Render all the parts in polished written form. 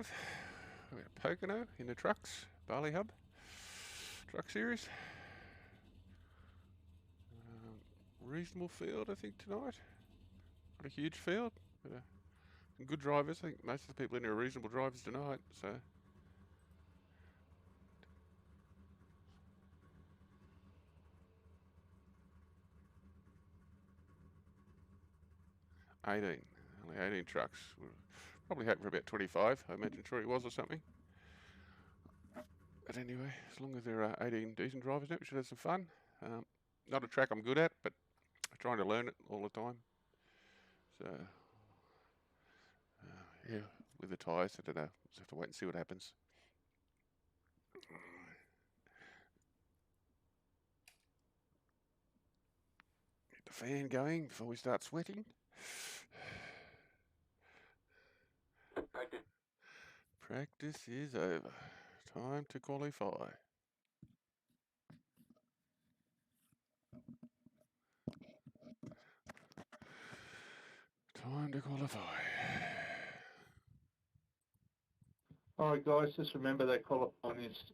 5. We got Pocono in the trucks, Barley Hub, truck series. Reasonable field, I think, tonight. Not a huge field, but some good drivers. I think most of the people in there are reasonable drivers tonight, so. Only 18 trucks. We're probably hoping for about 25. I imagine Troy was or something. But anyway, as long as there are 18 decent drivers now, we should have some fun. Not a track I'm good at, but I'm trying to learn it all the time. So, yeah, with the tyres, I don't know. We'll just have to wait and see what happens. Get the fan going before we start sweating. Practice is over. Time to qualify. Time to qualify. Alright guys, just remember that qualifying is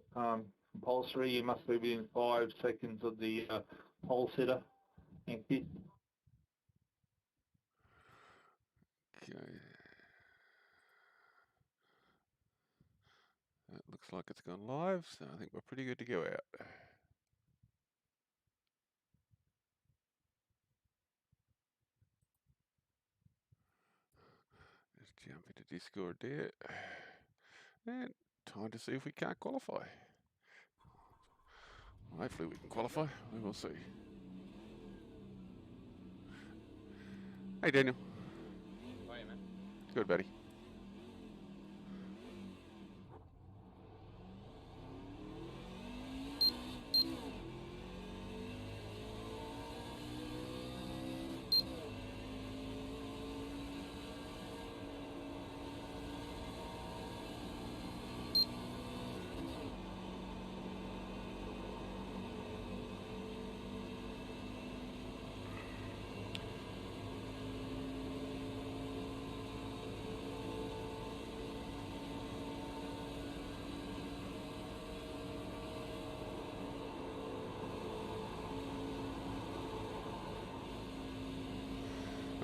compulsory. You must be within 5 seconds of the pole sitter. Thank you. Okay. That looks like it's gone live, so I think we're pretty good to go out. Just jump into Discord there. And time to see if we can't qualify. Well, hopefully we can qualify. We will see. Hey Daniel. How are you, man? Good, buddy.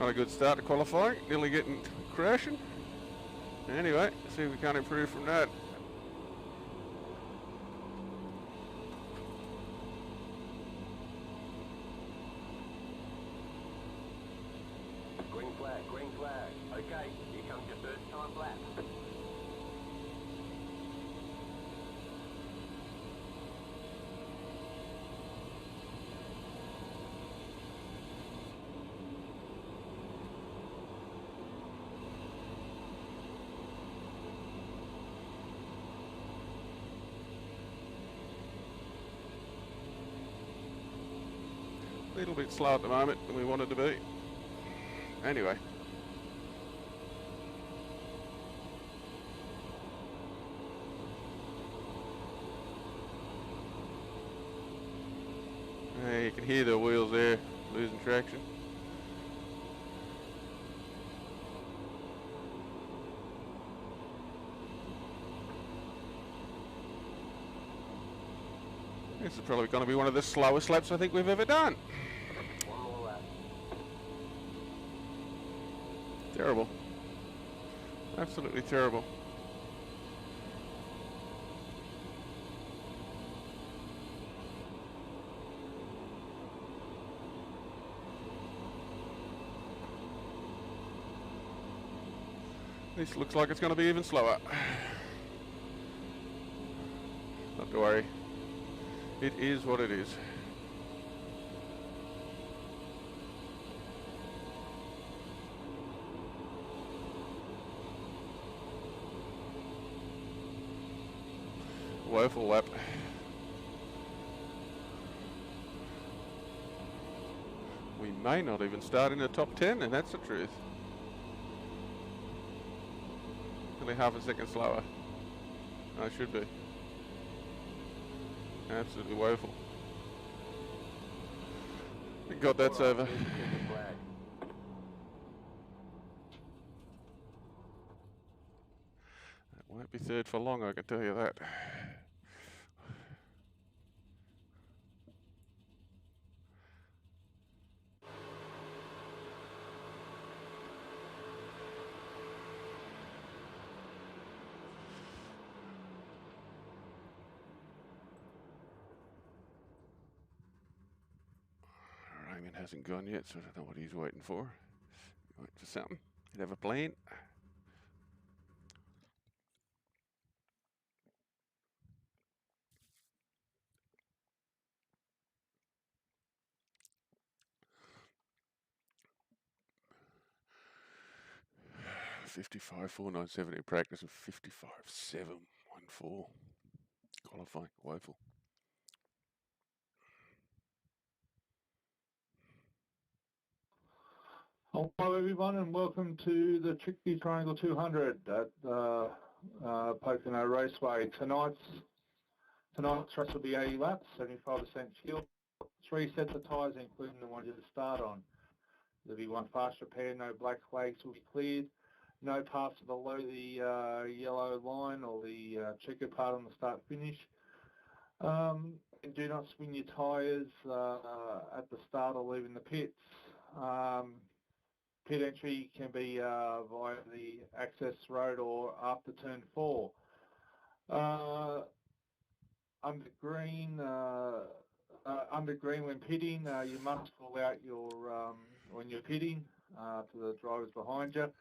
Not a good start to qualifying, nearly getting crashing. Anyway, see if we can't improve from that. Green flag, green flag. Okay, here comes your first time lap. A little bit slow at the moment than we wanted to be. Anyway. You can hear the wheels there losing traction. This is probably going to be one of the slowest laps I think we've ever done. One more lap. Terrible. Absolutely terrible. This looks like it's going to be even slower. Not to worry. It is what it is. Woeful lap. We may not even start in the top 10, and that's the truth. Only half a second slower. I should be. Absolutely woeful. Thank God that's over. That be third for long, I can tell you that. Raymond hasn't gone yet, so I don't know what he's waiting for. Waiting for something. He'd have a plan. $55,497 in practice and $55,714 qualifying. Woeful. Hello everyone and welcome to the Tricky Triangle 200 at Pocono Raceway. Tonight's race will be 80 laps, 75% fuel, 3 sets of tyres including the one you start on. There'll be one fast repair, no black flags will be cleared, no pass below the yellow line or the checkered part on the start finish. And do not swing your tyres at the start or leaving the pits. Pit entry can be via the access road or after turn 4. Under green when pitting, you must call out your when you're pitting to the drivers behind you.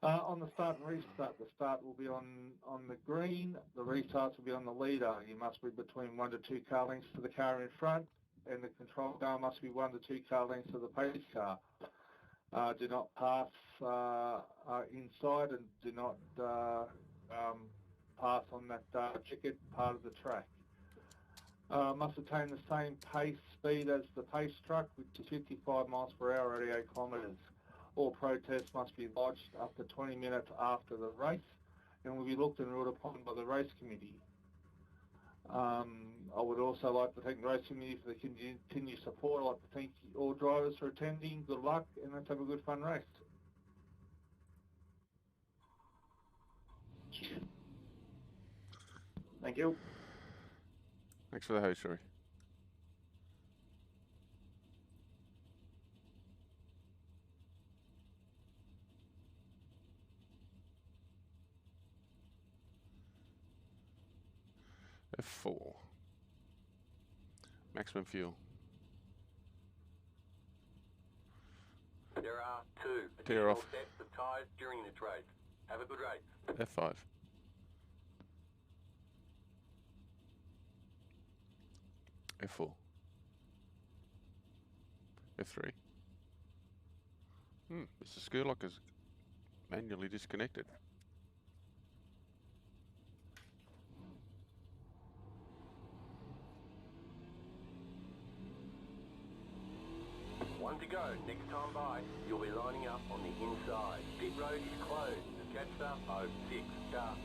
On the start and restart, the start will be on the green, the restarts will be on the leader. You must be between 1 to 2 car lengths to the car in front, and the control car must be 1 to 2 car lengths to the pace car. Do not pass inside and do not pass on that checkered part of the track. Must attain the same pace speed as the pace truck, which is 55 miles per hour at 88 kilometres. All protests must be lodged up to 20 minutes after the race and will be looked and ruled upon by the race committee. I would also like to thank the race committee for the continued support. I'd like to thank all drivers for attending. Good luck and let's have a good fun race. Thank you. Thanks for the host, Rory. F4. Maximum fuel. There are 2 Tear additional off. sets of tyres during this race. Have a good race. F5. F4. F3. Mr. Skurlock is manually disconnected. One to go. Next time by, you'll be lining up on the inside. Pit road is closed. Jetstar 06 car.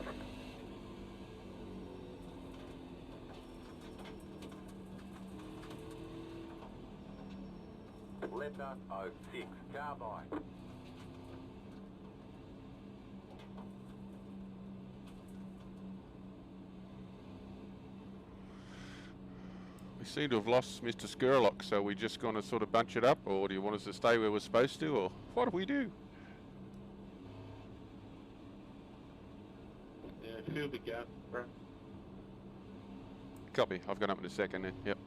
Letter 06 car by. We seem to have lost Mr. Skurlock, so we're just going to sort of bunch it up, or do you want us to stay where we're supposed to, or what do we do? Yeah, feel the gap, bro. Copy. I've got up in a second then. Yep.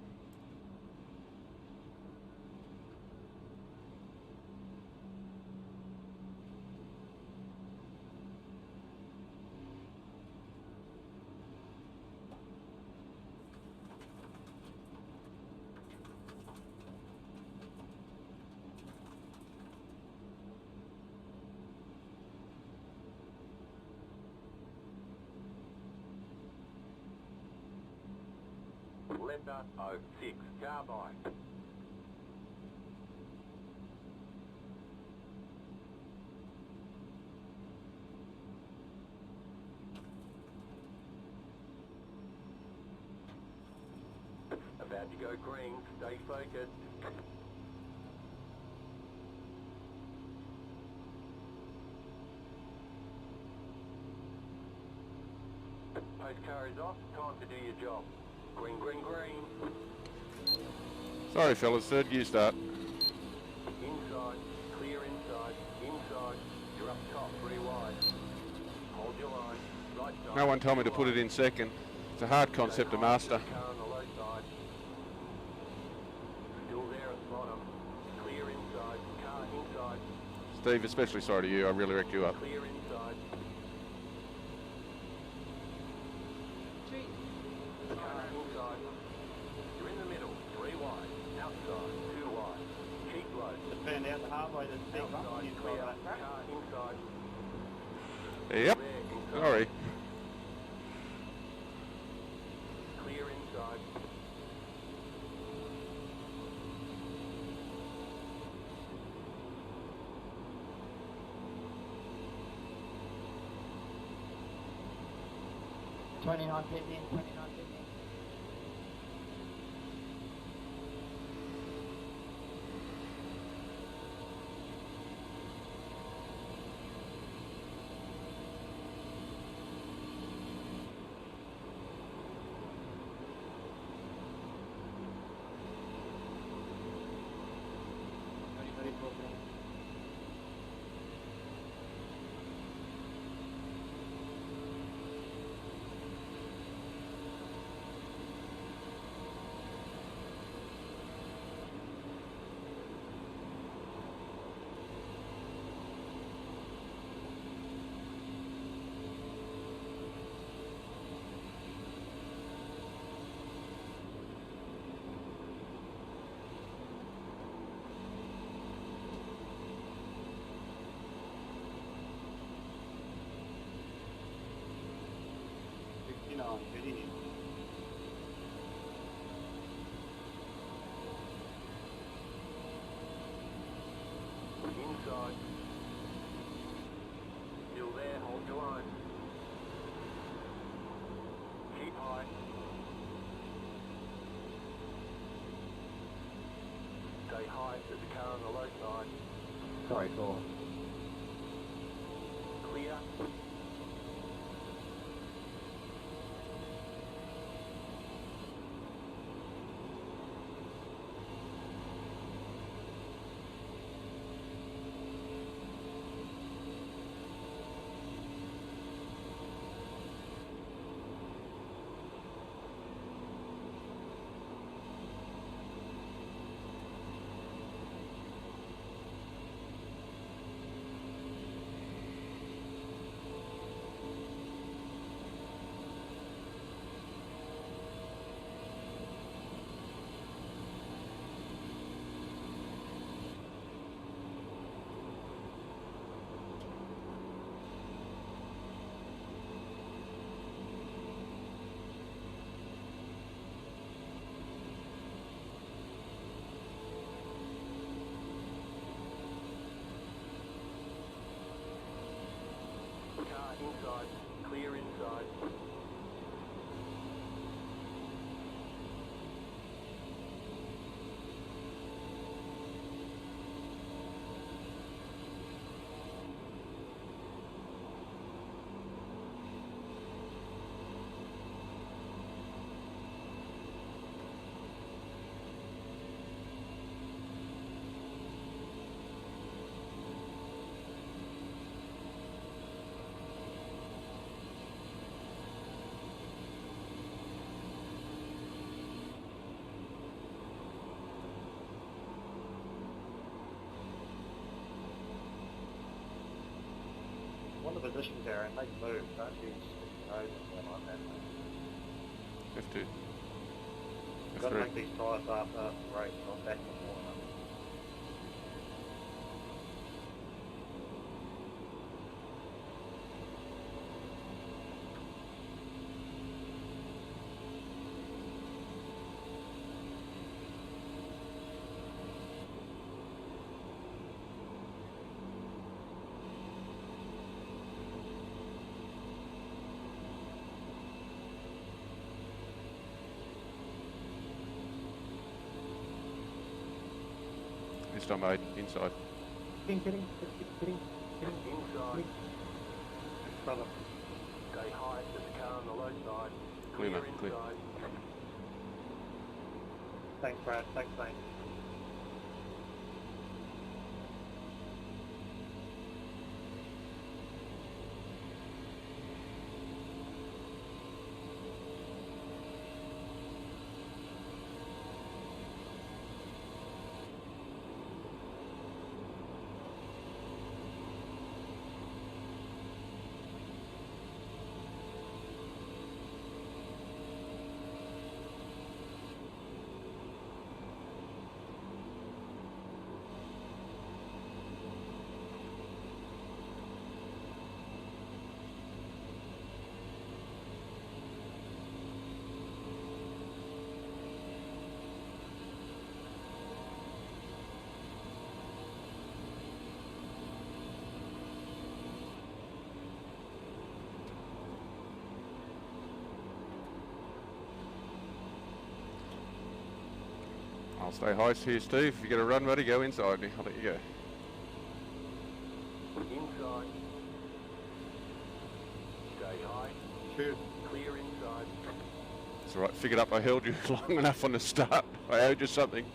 Letter 06 car by. About to go green, stay focused. race car is off. Time to do your job. Green, green, green. Sorry, fellas. Third gear start. Inside. Clear inside. Inside. You're up top. 3 wide. Hold your line. Right side. No one told me to put it in second. It's a hard concept to master. Car on the low side. Still there at the bottom. Clear inside. Car inside. Steve, especially sorry to you. I really wrecked you up. Clear inside. Car inside. You're in the middle. 3 wide. Outside. 2 wide. Keep low. Just burned out the halfway to the Outside. Clear. Car inside. Yep. There, inside. Sorry. Clear inside. $29.50, $29.50. Inside. Still there, hold your line. Keep high. Stay high, there's a car on the low side. Sorry, cool. Clear. Car inside, clear inside. One of the positions there and make a move. Don't be like that. F2. You've got to F3. make these tyres after the race, not back before them. This time mate, inside. Getting. Inside. Brother. Stay Stay high, there's a car on the low side. Clear, Clear mate, clear. inside. Thanks, Brad. Thanks, mate. I'll stay high here, Steve. If you get a run, buddy, go inside. I'll let you go. Inside. Stay high. Cheers. Clear inside. It's alright, figured up I held you long enough on the start. I owed you something.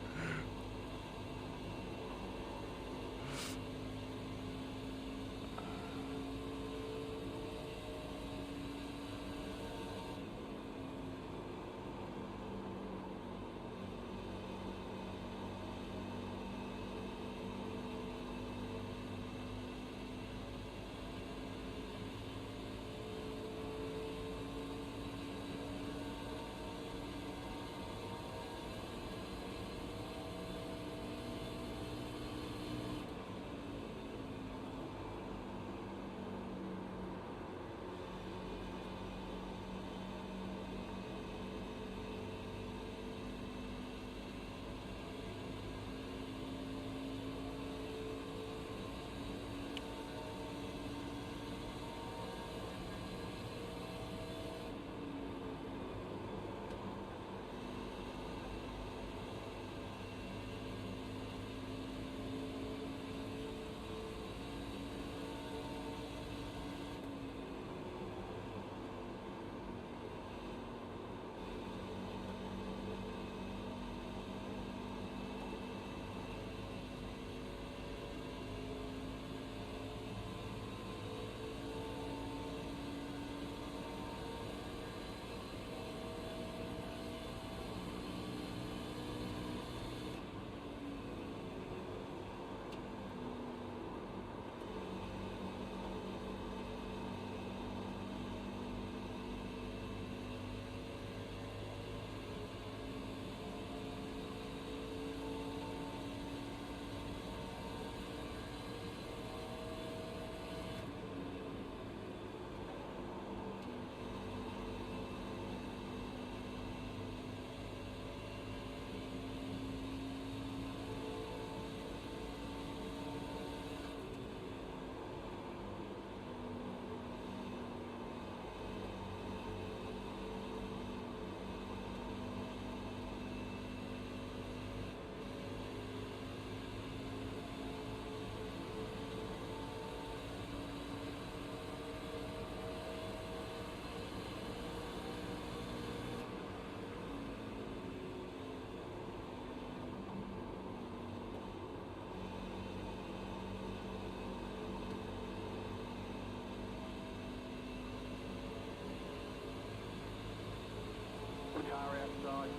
Car outside.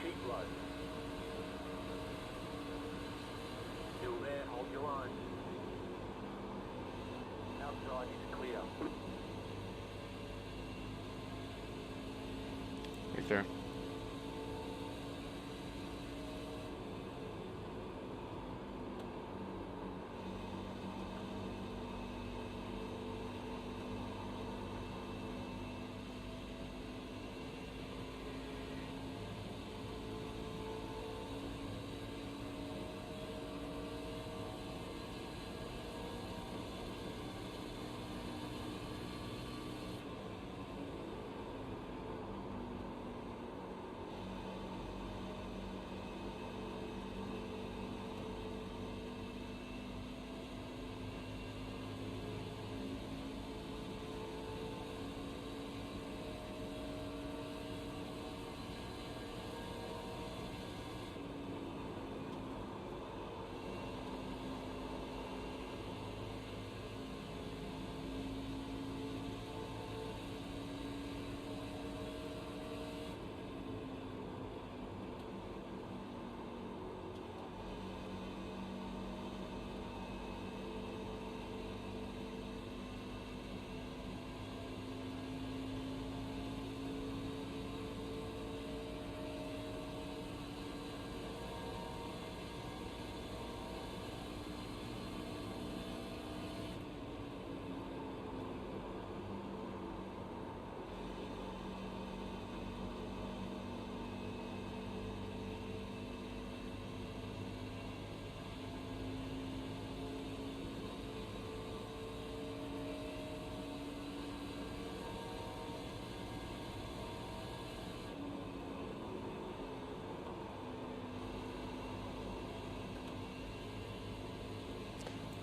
Keep low. Still there, hold your line. Outside is clear. Right there.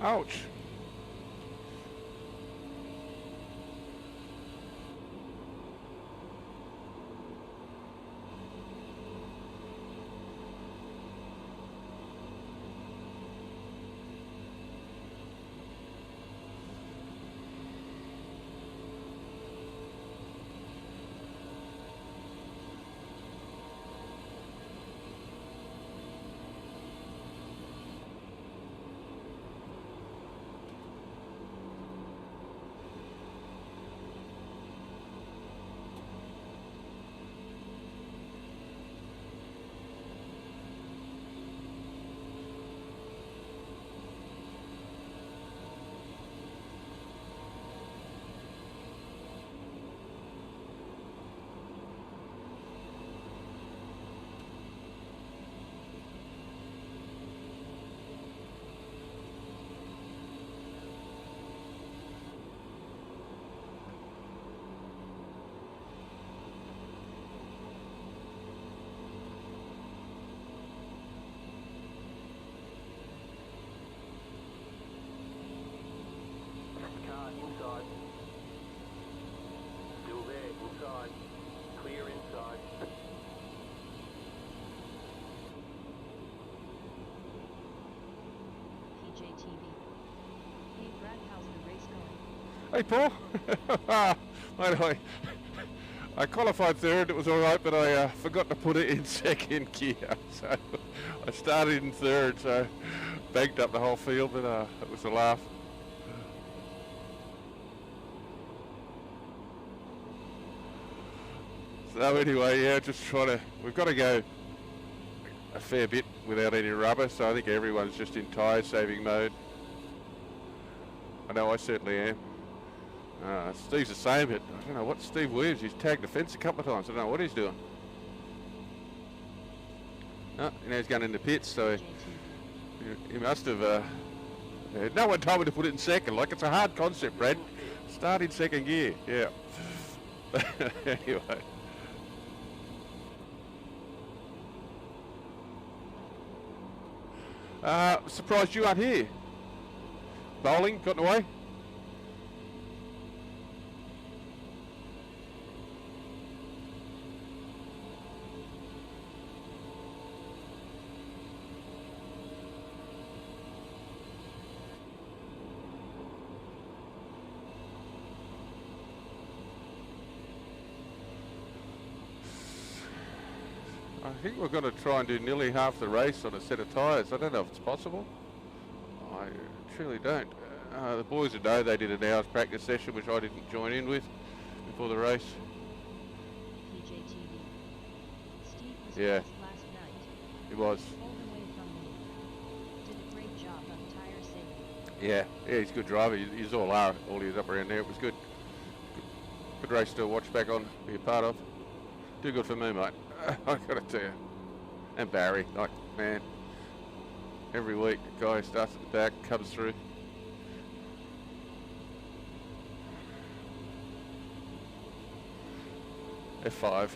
Ouch. Car inside. Still there, inside. Clear inside. PJTV. Hey Brad, how's the race going? Hey, Paul. Mate, I qualified third. It was all right, but I forgot to put it in second gear. So I started in third, so banked up the whole field, but it was a laugh. So anyway, yeah, just trying to, we've got to go a fair bit without any rubber, so I think everyone's just in tyre saving mode. I know I certainly am. Steve's the same, but I don't know what Steve Williams, he's tagged the fence a couple of times. I don't know what he's doing. Oh, you know, he's going in the pits, so he must have, no one told me to put it in second. Like, it's a hard concept, Brad. Start in second gear, yeah. Anyway. Surprised you aren't here. Bowling, gotten away? I think we're going to try and do nearly half the race on a set of tyres. I don't know if it's possible. I truly don't. The boys would know they did an hour's practice session, which I didn't join in with before the race. PJTV. Steve was Yeah. fast last night. It was. Pulled away from me. Did a great job on tire saving. Yeah, he's a good driver. He's all are. All he was up around there. It was good. Good race to watch back on, be a part of. Too good for me, mate. I gotta tell you. And Barry, like, man, every week the guy starts at the back, comes through. F5.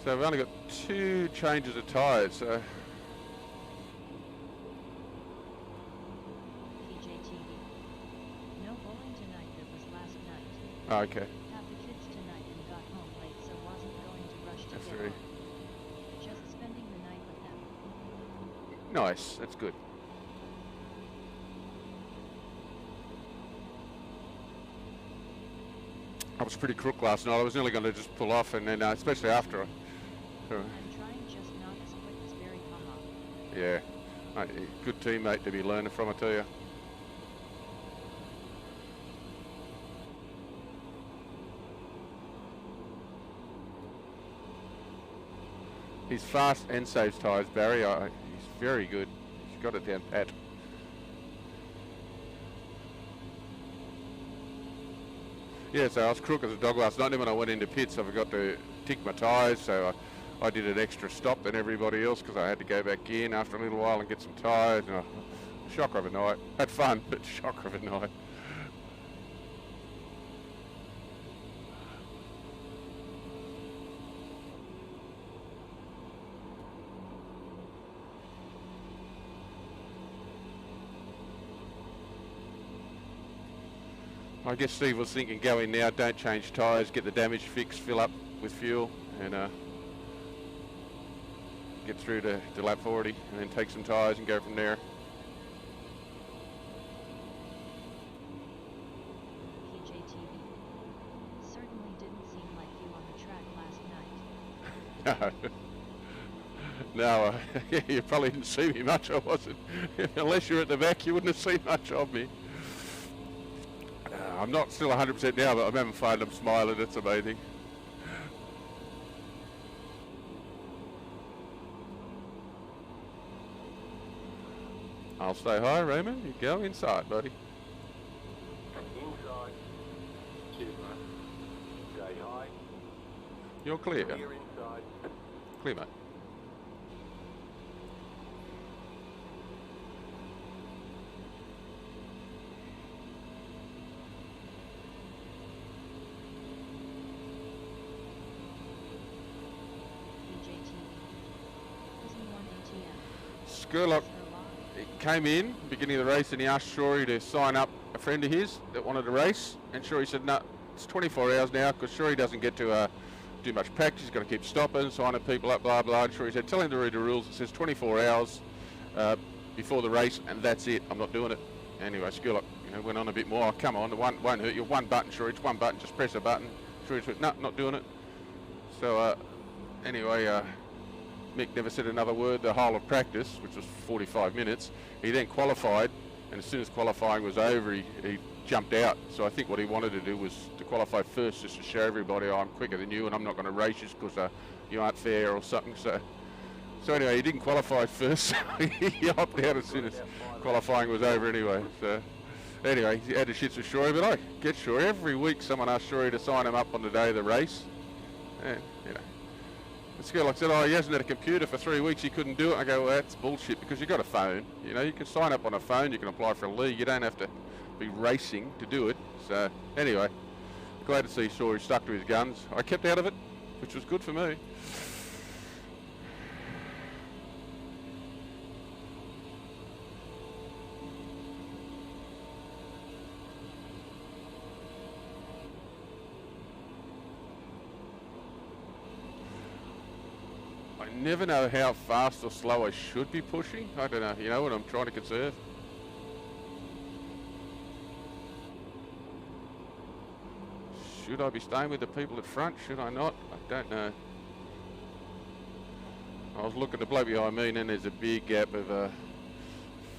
So we've only got 2 changes of tyres, so PJTV. No bowling tonight, that was last night. okay. Had the kids tonight and got home late, so wasn't going to rush to F3. get on. Just spending the night with them. Nice, that's good. I was pretty crook last night. I was nearly going to just pull off, and then especially after. I'm trying just not as quick as Barry Haha. Yeah, good teammate to be learning from, I tell you. He's fast and saves tyres, Barry. He's very good. He's got it down pat. Yeah, so I was crook as a dog last night. Then when I went into pits, I forgot to tick my tyres, so I did an extra stop than everybody else because I had to go back in after a little while and get some tyres. And shocker of a night. Had fun, but shocker of a night. I guess Steve was thinking, go in now, don't change tyres, get the damage fixed, fill up with fuel, and get through to lap 40, and then take some tyres and go from there. PJTV. Certainly didn't seem like you on the track last night. No, you probably didn't see me much, I wasn't. Unless you're at the back, you wouldn't have seen much of me. I'm not still 100% now, but I'm having fun, I'm smiling, it's amazing. I'll stay high, Raymond. You go inside, buddy. Inside. Cheers, mate. Stay high. You're clear. Clear inside. Clear, mate. PJTV. Isn't one ATM? Skurlock came in, beginning of the race, and he asked Shory to sign up a friend of his that wanted to race, and Shory said, no, it's 24 hours now, because Shory doesn't get to do much practice, he's got to keep stopping, signing people up, blah, blah. And Shory said, tell him to read the rules, it says 24 hours before the race, and that's it, I'm not doing it. Anyway, Skurlock went on a bit more, oh, come on, it won't hurt you, one button, Shory, it's one button, just press a button. Shory said, no, not doing it. So, anyway, Mick never said another word the whole of practice, which was 45 minutes. He then qualified, and as soon as qualifying was over, he jumped out. So I think what he wanted to do was to qualify first, just to show everybody, oh, I'm quicker than you, and I'm not going to race you because you aren't fair or something. So anyway, he didn't qualify first, so he opted out as soon as qualifying was over anyway. So anyway, he had the shits with Shory, but I get Shory. Every week someone asked Shory to sign him up on the day of the race. And, Skurlock said, oh, he hasn't had a computer for 3 weeks, he couldn't do it. I go, well, that's bullshit, because you've got a phone. You can sign up on a phone, you can apply for a league, you don't have to be racing to do it. So, anyway, glad to see Shory stuck to his guns. I kept out of it, which was good for me. I never know how fast or slow I should be pushing. I don't know, what I'm trying to conserve. Should I be staying with the people at front? Should I not? I don't know. I was looking to blow behind me, and then there's a big gap of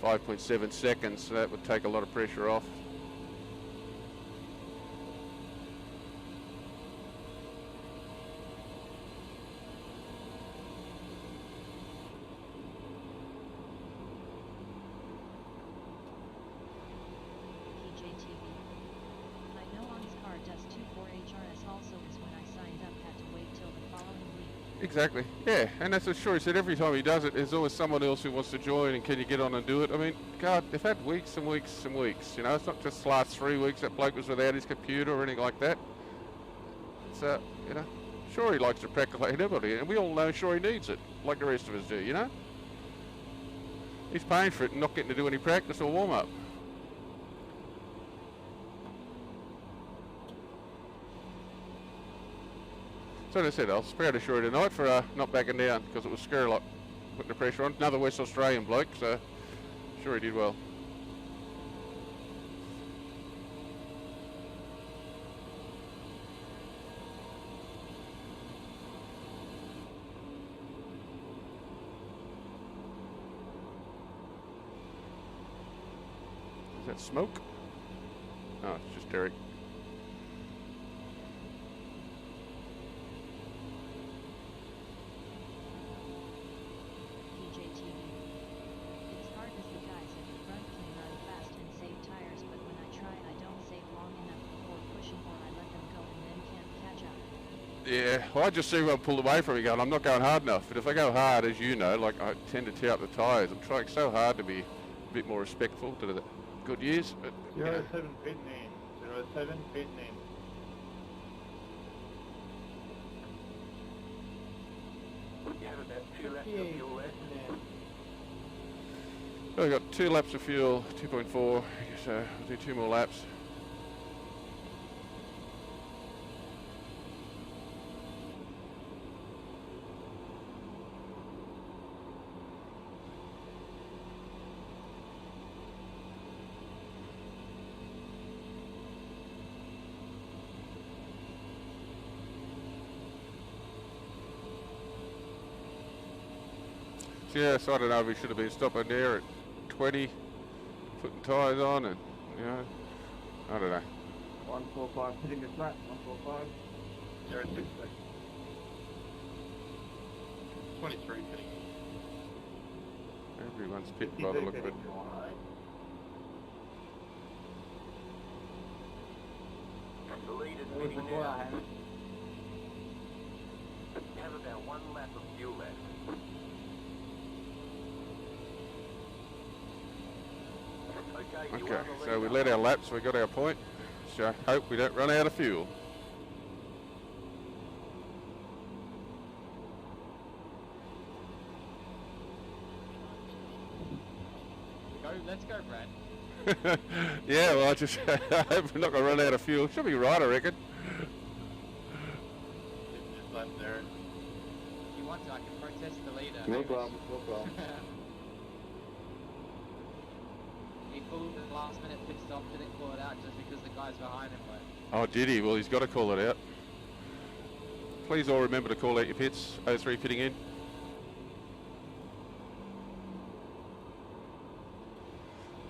5.7 seconds, so that would take a lot of pressure off. Exactly, yeah, and that's what Shory said. Every time he does it, there's always someone else who wants to join, and can you get on and do it? I mean, God, they've had weeks and weeks and weeks, it's not just the last 3 weeks that bloke was without his computer or anything like that. It's, Shory likes to practice like anybody, and we all know Shory needs it, like the rest of us do, He's paying for it and not getting to do any practice or warm-up. So as I said, I was proud of Shory tonight for not backing down, because it was Skurlock putting the pressure on. Another West Australian bloke, so Shory did well. Is that smoke? Oh, it's just Derek. Yeah, well, I just see everyone pull away from me going, I'm not going hard enough. But if I go hard, as you know, like I tend to tear up the tyres. I'm trying so hard to be a bit more respectful to the good years. But, 07 pitting in. 07 pitting in. You have about 2 laps of fuel left. I've got 2 laps of fuel, 2.4, so I'll do 2 more laps. yes, I don't know if we should have been stopping there at 20, putting tyres on, and you know, I don't know. 145 hitting this lap. 145. 060. 23 pitting. Everyone's pitting by the look of it. The lead is What was the pitting call now. out, Hamish? Have about 1 lap of fuel left. Okay, you Okay, are the so we leader. led our laps, we got our point. So I hope we don't run out of fuel. Let's go, Brad. Yeah, well, I just I hope we're not going to run out of fuel. Should be right, I reckon. Just left there. If you want to, I can protest the leader. No problem, no problem. He pulled the last minute pit stop, didn't call it out just because the guys behind him were. Oh, did he? Well, he's got to call it out. Please all remember to call out your pits. 03 pitting in.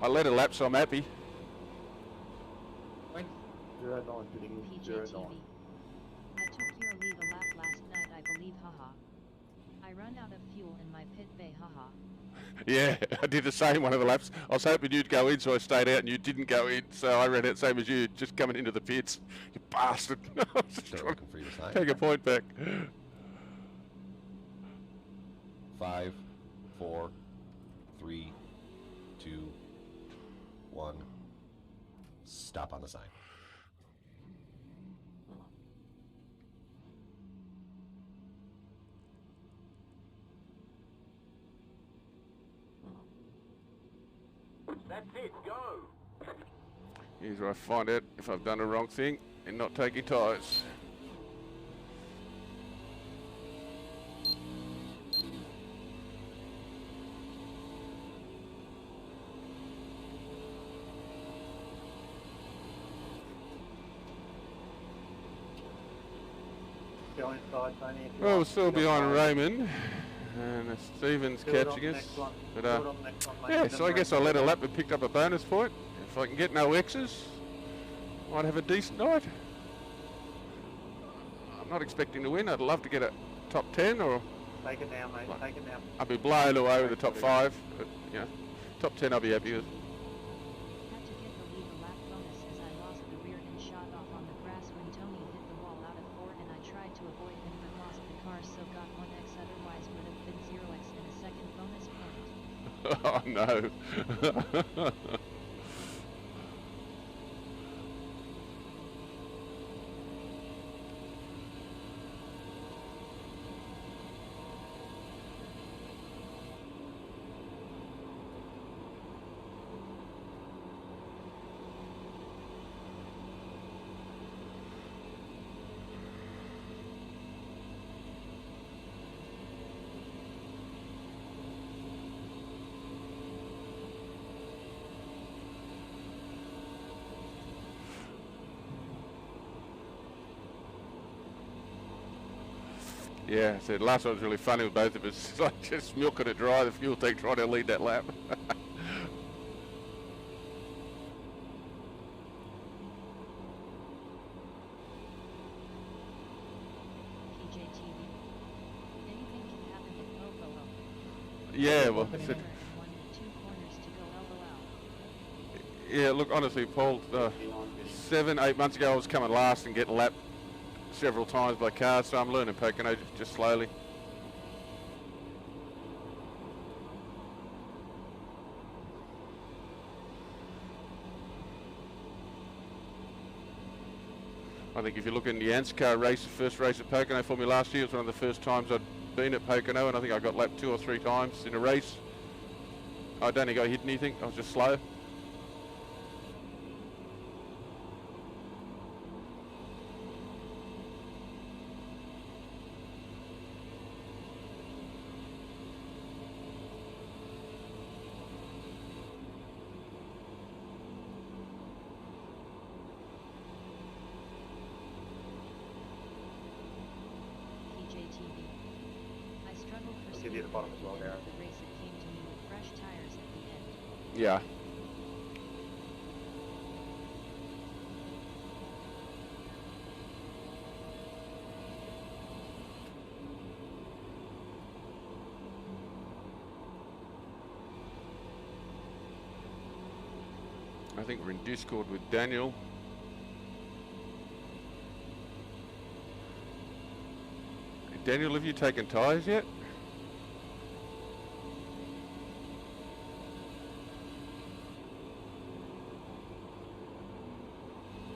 I led a lap, so I'm happy. When 09 hitting in. PJTV. 09. I took your lead a lap last night, I believe, haha. I run out of fuel in my pit bay, haha. Yeah, I did the same one of the laps. I was hoping you'd go in, so I stayed out, and you didn't go in, so I ran out same as you, just coming into the pits. You bastard. I was just They're trying looking for your to sign. take a point back. 5, 4, 3, 2, 1. Stop on the sign. That's it, go! Here's where I find out if I've done the wrong thing and not taking tyres. Go inside, Tony. if you Well, we're want. still You got behind time. Raymond, and Stephen's Do it on catching the us. next one. But, Do it on the next one, mate. yeah, Then so I guess I race. led a lap and picked up a bonus point. If I can get no X's, might have a decent night. I'm not expecting to win. I'd love to get a top 10, or Take it down, mate. Take it down. I'll be blown away with the top 5. But, you know, top 10 I'll be happy with. Had to get the lead a lap bonus as I lost the rear end shot off on the grass when Tony hit the wall out of 4 and I tried to avoid him but lost the car so got 1x, otherwise would have been 0x and a second bonus point. Oh no. Yeah, I said last one was really funny with both of us. It's like just milking it dry, the fuel tank trying to lead that lap. PJTV. Anything can happen at Popo. Yeah, well, I There said, and 1 and 2 corners to go, lol. yeah, look, honestly, Paul, 7, 8 months ago I was coming last and getting lapped several times by cars, so I'm learning Pocono just slowly. I think if you look in the Anscar race, the first race at Pocono for me last year, it was one of the first times I'd been at Pocono, and I think I got lapped 2 or 3 times in a race. I don't think I hit anything, I was just slow. PJTV. I struggle for I'll speed give near the bottom as well, End Darren. of the race it came to me with fresh tires at the end. Yeah. I think we're in Discord with Daniel. Daniel, have you taken tyres yet?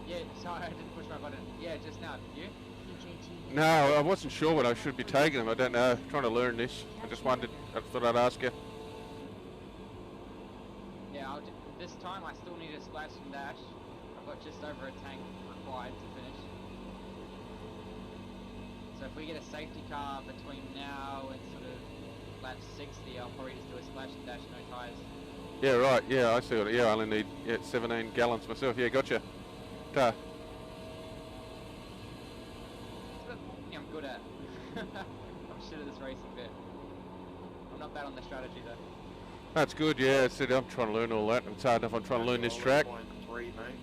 Yeah, sorry, I didn't push my button. Yeah, just now. You? PJT. No, I wasn't sure when I should be taking them. I don't know. I'm trying to learn this. I just wondered. I thought I'd ask you. Yeah, this time I still need a splash and dash. I've got just over a tank required to finish. So if we get a safety car between now and sort of lap 60, I'll probably just do a splash and dash, no tyres. Yeah, right. Yeah, I see what. Yeah, I only need 17 gallons myself. Yeah, gotcha. Ta. That's what I'm good at. I'm shit at this racing bit. I'm not bad on the strategy though. That's good. Yeah, I said I'm trying to learn all that. It's hard enough. I'm trying to learn this track. 3, mate. Right.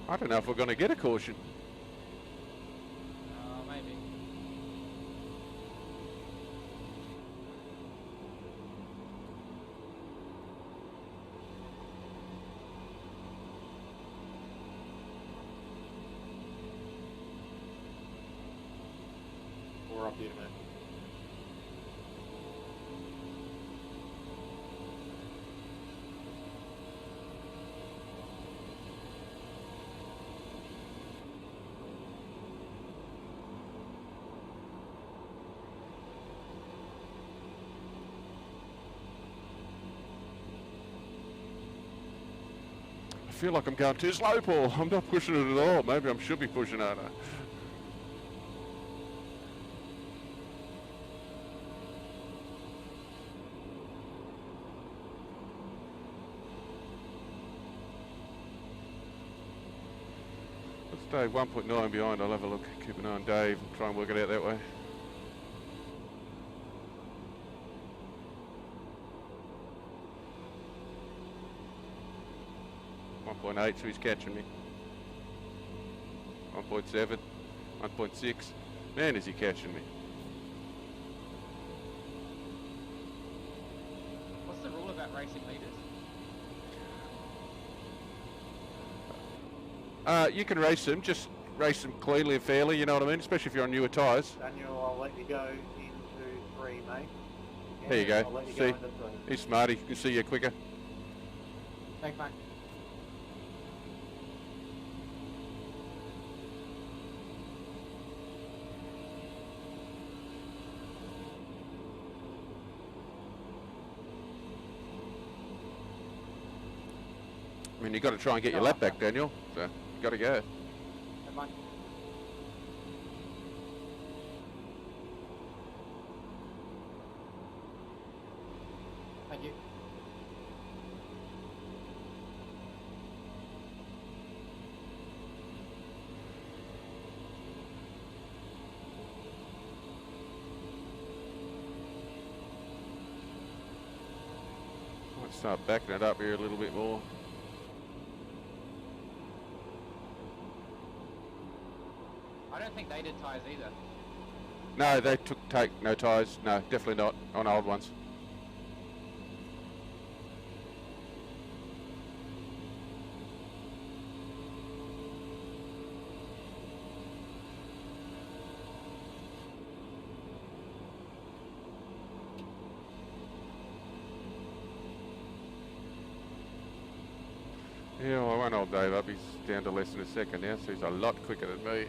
I don't know if we're going to get a caution. Maybe. We're up here, mate. I feel like I'm going too slow, Paul. I'm not pushing it at all. Maybe I should be pushing harder. Let's stay 1.9 behind. I'll have a look. Keep an eye on Dave and try and work it out that way. .8, so he's catching me. 1.7, 1.6. Man, is he catching me. What's the rule about racing leaders? You can race them, just race them cleanly and fairly, you know what I mean? Especially if you're on newer tyres. Daniel, I'll let you go into 3, mate. There you go. I'll let you See? go into 3. He's smart, he can see you quicker. Thanks, mate. I mean, you've got to try and get your lap back, Daniel. So, you've got to go. Never mind. Thank you. Might start backing it up here a little bit more. I don't think they did tyres either. No, they take no tyres. No, definitely not on old ones. Yeah, well, I won't hold Dave up. He's down to less than a second now, so he's a lot quicker than me.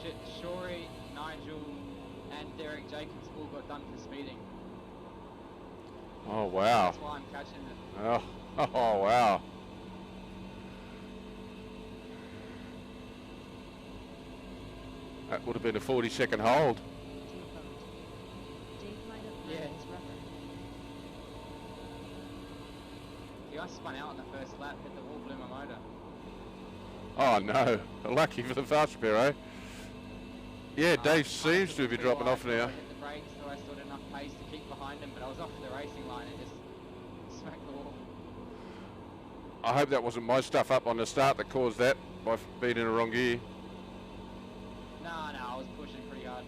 shit. Shorey, Nigel, and Derek Jacobs all got done for speeding. Oh, wow. That's why I'm catching it. Oh, oh wow. That would have been a 40-second hold. Dave might have Yeah. learned his rubber. I spun out on the first lap, hit the wall, blew my motor. Oh no, lucky for the fast repair, eh? Yeah, Dave seems to be dropping off now. I hit the brakes, so I still had enough pace to keep behind him, but I was off the racing line and just smacked the wall. I hope that wasn't my stuff up on the start that caused that by being in the wrong gear. No, I was pushing pretty hard.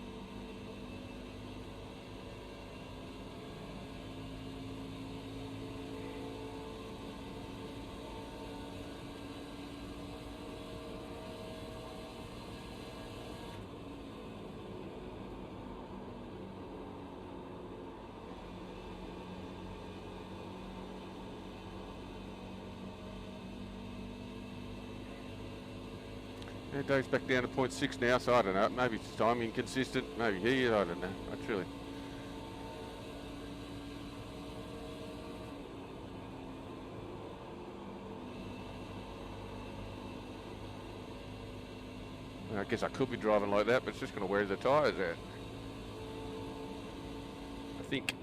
Yeah, Dave's back down to 0.6 now, so I don't know. Maybe it's time inconsistent. Maybe he is. I don't know. I truly. I guess I could be driving like that, but it's just going to wear the tyres out. I think.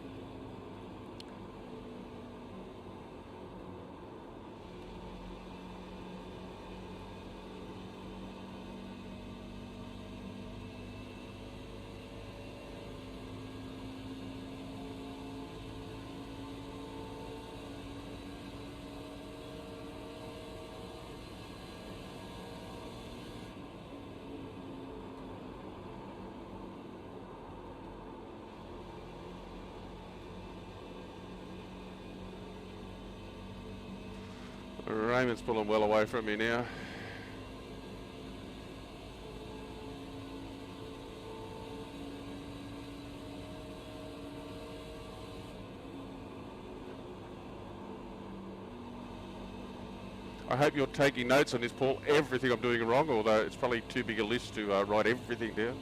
Raymond's pulling well away from me now. I hope you're taking notes on this, Paul. Everything I'm doing wrong, although it's probably too big a list to write everything down.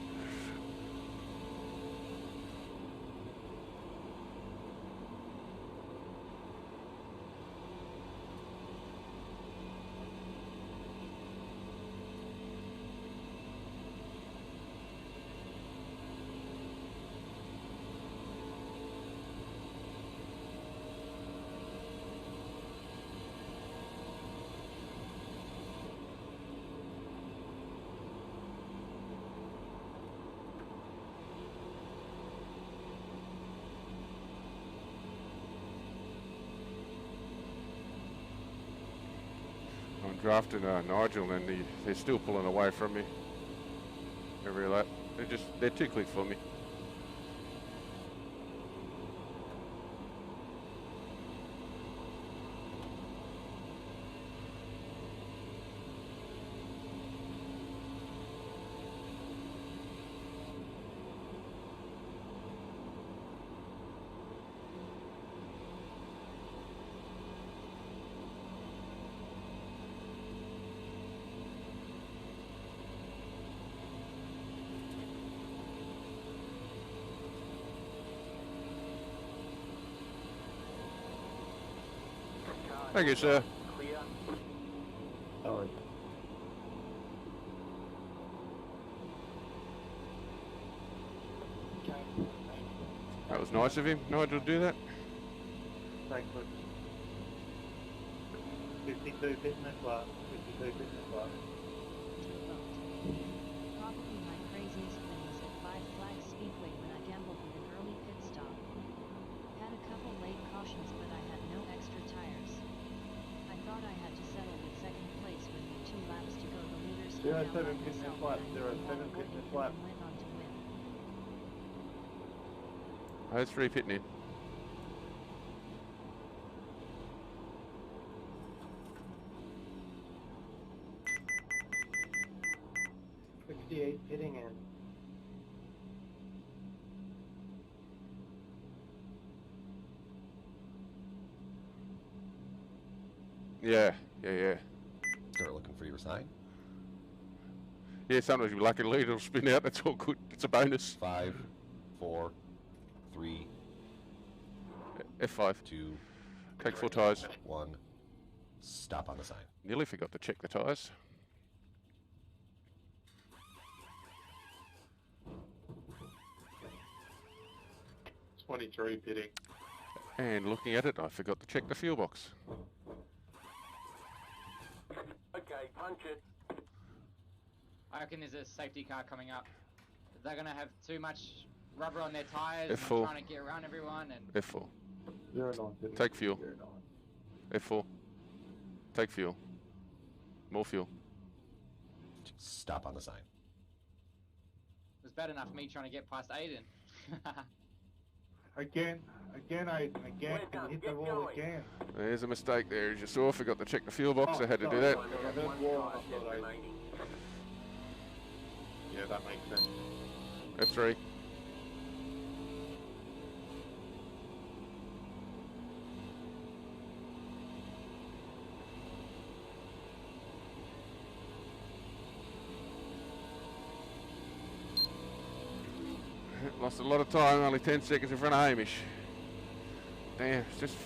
I'm drafting Nigel, and they're still pulling away from me every lap. They're too quick for me. Thank you, sir. Clear. Sorry. That was nice of him, Nigel, to do that. Thanks, Luke. 52 business class. 52 business class. Probably my craziest win was at Five Flags Speedway when I gambled with an early pit stop. Had a couple late cautions, but I had no extra tires. I thought I had to settle with second place when with 2 laps to go. The leaders came out 07 by business myself lap, and I knew 07 all avoided business them lap. and went on to win. Those 3 pitting in. Hitting in. Yeah. Start looking for your sign. Yeah, sometimes you're lucky to lead, it'll spin out. That's all good. It's a bonus. 5, 4, 3, F5. 2, Take 4 tyres. 1. Stop on the sign. Nearly forgot to check the tyres. It's 23 pitting. And looking at it, I forgot to check the fuel box. Okay, punch it. I reckon there's a safety car coming up. They're going to have too much rubber on their tyres and F4. trying to get around everyone. And F4. 09 pitting. Take fuel. 09. F4. Take fuel. More fuel. Stop on the sign. it was bad enough me trying to get past Aiden. Again, Aiden, again, Well done, hit the get wall going. again. There's a mistake there, as you saw. Forgot to check the fuel box. Oh, I had to do sorry. that. One, I heard one wall, tyre I thought set I- remaining. Yeah, that makes sense. F3. Lost a lot of time, only 10 seconds in front of Hamish. Damn, it's just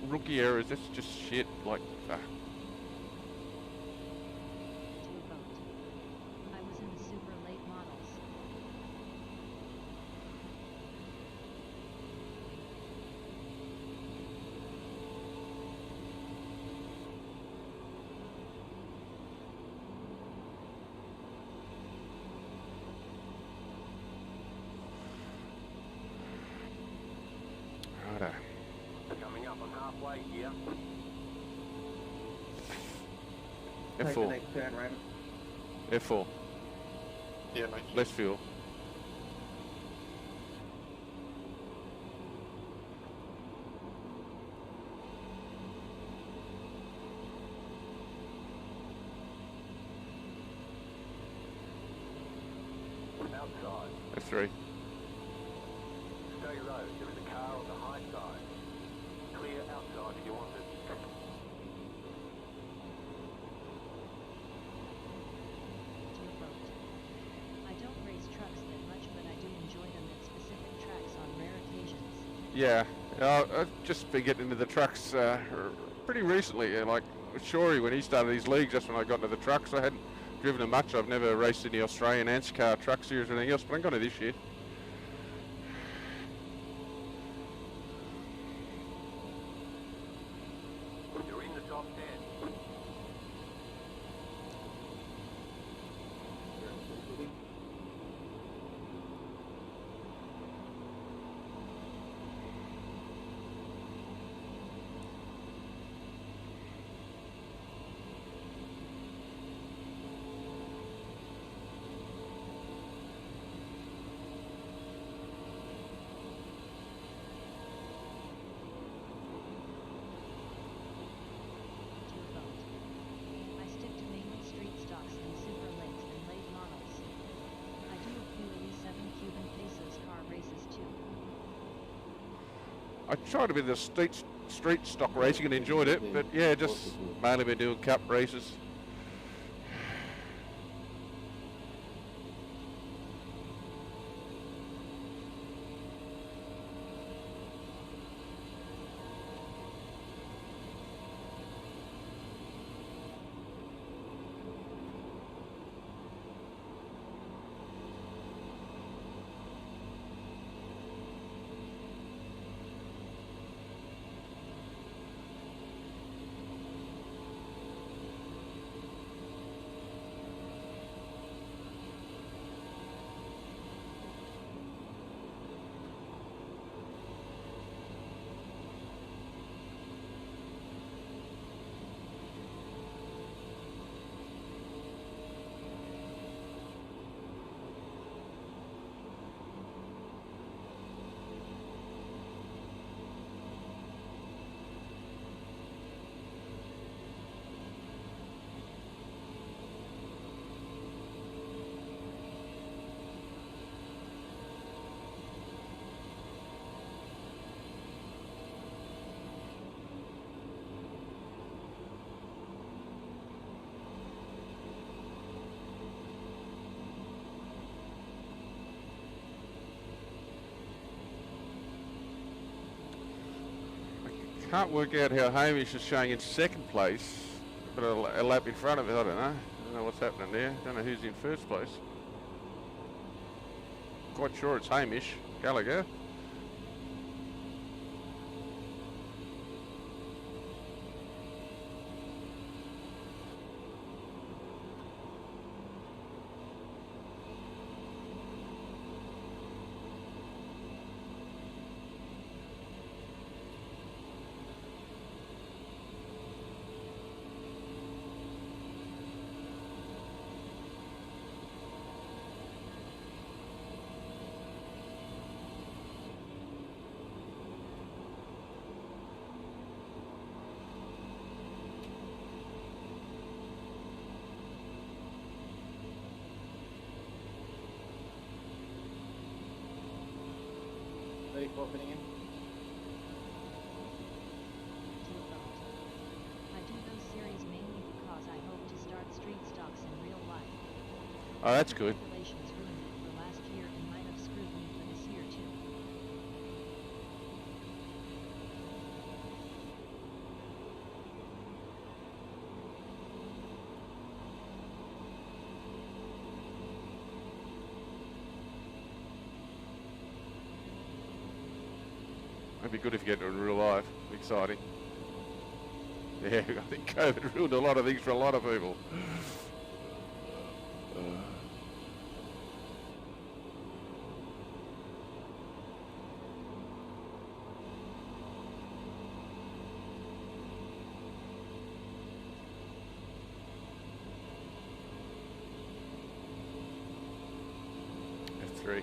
rookie errors, that's just shit, like, fuck. To a vote. I was in the super late models. Righto. Coming up on halfway here. F4. turn, Raymond. F4. Yeah, mate. Less fuel. Outside. F3. Stay low. There is a car on the high side. Clear outside if you want it. To a vote. I don't race trucks that much, but I do enjoy them at specific tracks on rare occasions. Yeah, I've just been getting into the trucks pretty recently. Like with Shorey, when he started his league, just when I got into the trucks, I hadn't driven them much. I've never raced in the Australian Car Truck Series or anything else, but I'm going to this year. You're in the top 10. To a vote. I stick to mainly street stocks and super lates and late models. I do a few Elite 7 Cuban Pesos car races too. I tried a bit of the street stock racing and enjoyed it, but yeah, just mainly been doing cup races. Can't work out how Hamish is showing in second place, but a lap in front of it. I don't know. I don't know what's happening there. Don't know who's in first place. Quite sure it's Hamish Gallagher. Opening in. I do those series mainly because I hope to start street stocks in real life. Oh, that's good. Regulations ruined it for last year and might have screwed me for this year too. It'd be good if you get to in real life. Exciting. Yeah, I think COVID ruined a lot of things for a lot of people. F3.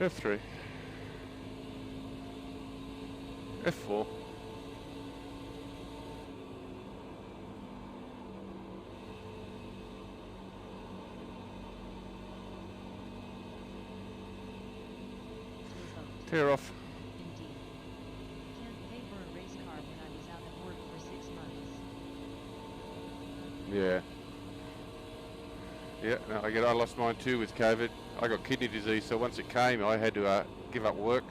F3. F4. Tear off. Indeed. Can't pay for a race car when I was out at work for 6 months. Yeah. Yeah, no, I lost mine too with COVID. I got kidney disease, so once it came, I had to give up work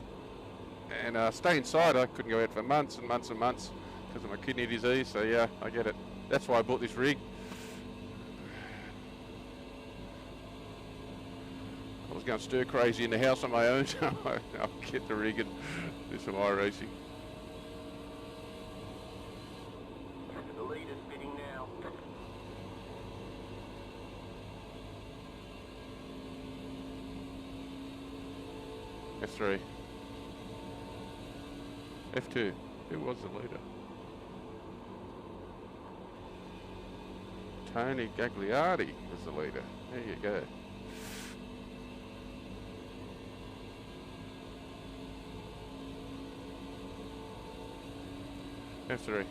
and stay inside. I couldn't go out for months and months and months because of my kidney disease. So yeah, I get it. That's why I bought this rig. I was going stir crazy in the house on my own, so I'll get the rig and do some iRacing. The leader's spinning now. F3. F2. Who was the leader? Tony Gagliardi was the leader. There you go. F3.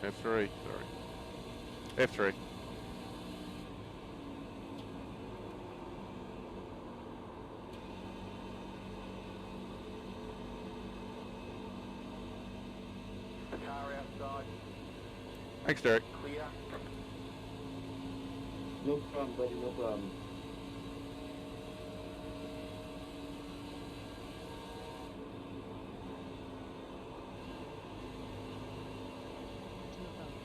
F3, sorry. F3. The car outside. Thanks, Derek. Clear. No problem, buddy, no problem. To a vote.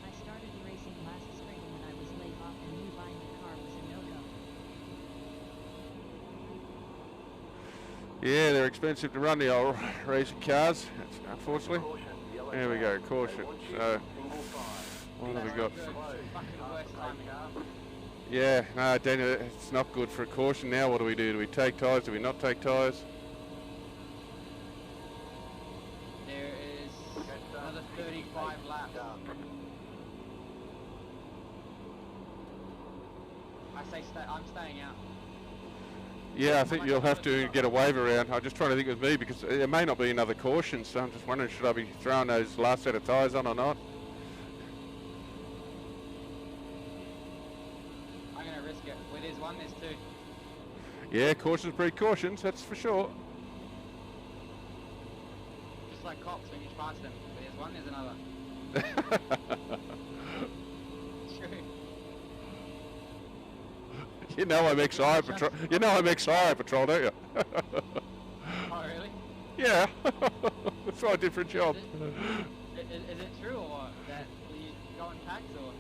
I started racing last spring when I was laid off and knew buying a car was a no-go. Yeah, they're expensive to run, the old racing cars, unfortunately. Caution. Yellow There we car. go, caution. They want you So, single file. what have we got? Good. Fucking worst timing. Yeah, no, Daniel, it's not good for a caution now. What do? Do we take tyres? Do we not take tyres? There is another 35 laps. I say I'm staying out. Yeah, I think you'll have to get a wave around. I'm just trying to think with me because there may not be another caution, so I'm just wondering, should I be throwing those last set of tyres on or not? I'm gonna risk it. Where there's one, there's two. Yeah, cautions breed cautions, that's for sure. Just like cops when you pass them. Where there's one, there's another. True. You know I'm ex-High Patrol. You know I'm ex-High Patrol, don't you? Oh, really? Yeah. That's why I did for a job. Is it true or what? That you go on tax or?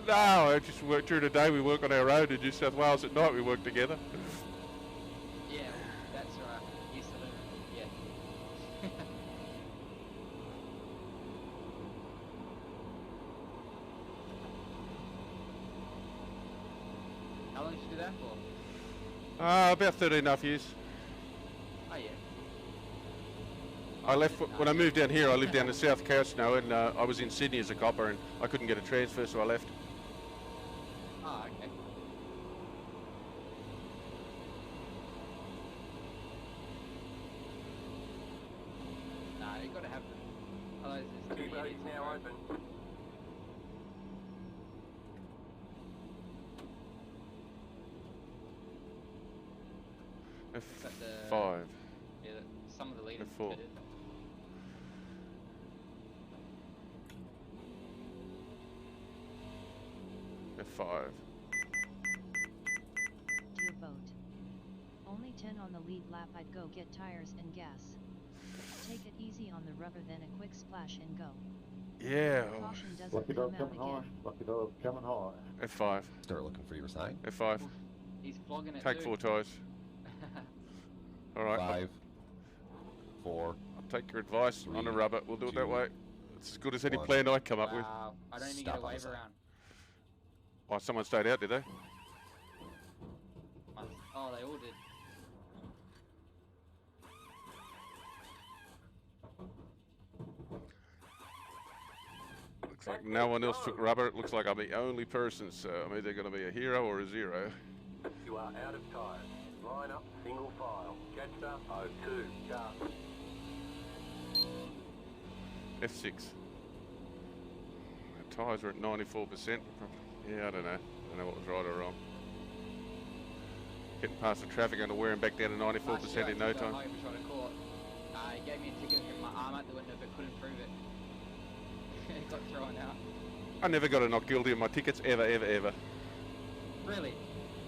No, I just work during the day. We work on our road in New South Wales. At night we work together. Yeah, that's right. Used to live. Yeah. How long did you do that for? About 13.5 years. Oh yeah. I left when I moved down here. I lived down the south coast now, and I was in Sydney as a copper, and I couldn't get a transfer, so I left. Oh, okay. Nah, you gotta have them. Otherwise, there's too Keep many roads idiots on the now road. open. But the- F5. Yeah, some of the leaders F4. did it. F5. Do you vote? Only 10 on the lead lap. I'd go get tires and gas. Take it easy on the rubber, then a quick splash and go. Yeah. Caution doesn't Lucky come dog out coming high. again. Lucky dog coming high. F5. Start looking for your sign. F5. He's flogging it Take too. 4 tyres. All right. 5, 4. I'll take your advice on the 3, rubber. We'll do it that 2, way. It's as good as any 1. plan I come up with. Wow, I don't even Stop get a on the wave side. around. Oh, someone stayed out, did they? Oh, they all did. Looks like no one else took rubber. It looks like I'm the only person, so I'm either going to be a hero or a zero. You are out of tyres. Line up, single file. Jetstar, O2, car. F6. The tyres were at 94%. Yeah, I don't know. I don't know what was right or wrong. Getting past the traffic and wearing back down to 94% in no time. He gave me a ticket with my arm out the window but couldn't prove it. It got thrown out. I never got a not guilty on my tickets, ever, ever, ever. Really?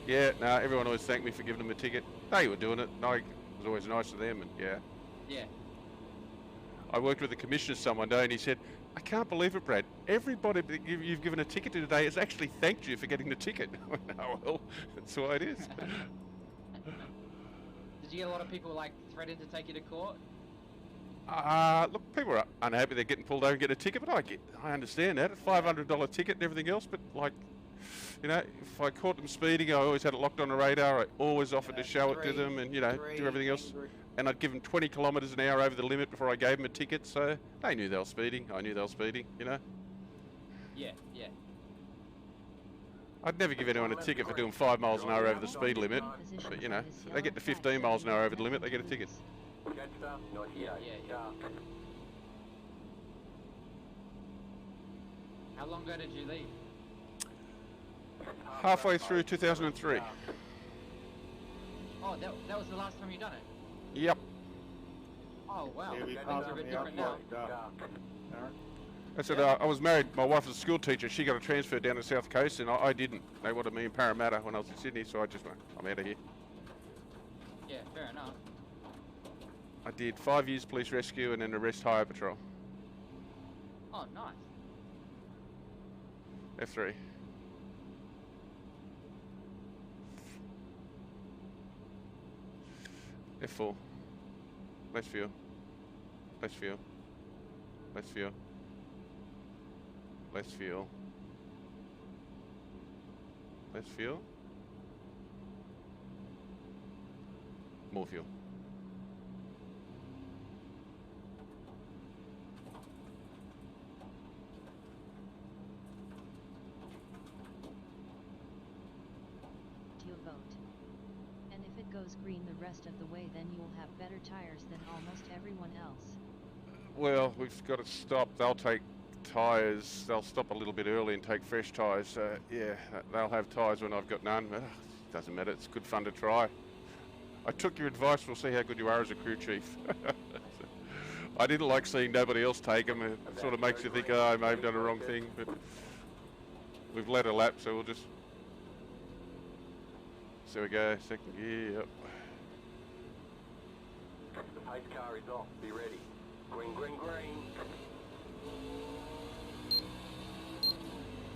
Yeah, no, everyone always thanked me for giving them a ticket. They were doing it. I was always nice to them, and yeah. Yeah. I worked with the commissioner some one day, and he said, I can't believe it, Brad. Everybody that you've given a ticket to today has actually thanked you for getting the ticket. I went, oh, well, that's why it is. Did you get a lot of people like threatened to take you to court? Look, people are unhappy they're getting pulled over and getting a ticket, but I understand that. A $500 ticket and everything else, but like, you know, if I caught them speeding, I always had it locked on the radar. I always offered to show it to them and, you know, do everything else. And I'd give them 20 kilometres an hour over the limit before I gave them a ticket, so they knew they were speeding. I knew they were speeding, you know. Yeah, yeah. I'd never give anyone a ticket for doing 5 miles an hour over the speed limit, but, you know, if they get to 15 miles an hour over the limit, they get a ticket. Jetstar, 98, Yeah. car. How long ago did you leave? Halfway through 2003. Oh, that was the last time you done it? Yep. Oh, wow. Yeah, we Things passed are a bit on the different now. outside, Aaron? I said, I was married, my wife was a school teacher, she got a transfer down the south coast and I didn't. They wanted me in Parramatta when I was in Sydney, so I just went, I'm out of here. Yeah, fair enough. I did 5 years police rescue and then the rest hire patrol. Oh, nice. F3. F4. Less fuel. Less fuel. Less fuel. Less fuel. Less fuel. More fuel. Do you vote? And if it goes green the rest of the way, then you'll have better tires than almost everyone else. Well, we've got to stop. They'll take tyres. They'll stop a little bit early and take fresh tyres. So yeah, they'll have tyres when I've got none. But doesn't matter. It's good fun to try. I took your advice. We'll see how good you are as a crew chief. I didn't like seeing nobody else take them. It sort of makes you think, oh, I may have done a wrong thing, but we've led a lap, so we'll just... So we go, second gear, yep. The pace car is off. Be ready. Green, green, green.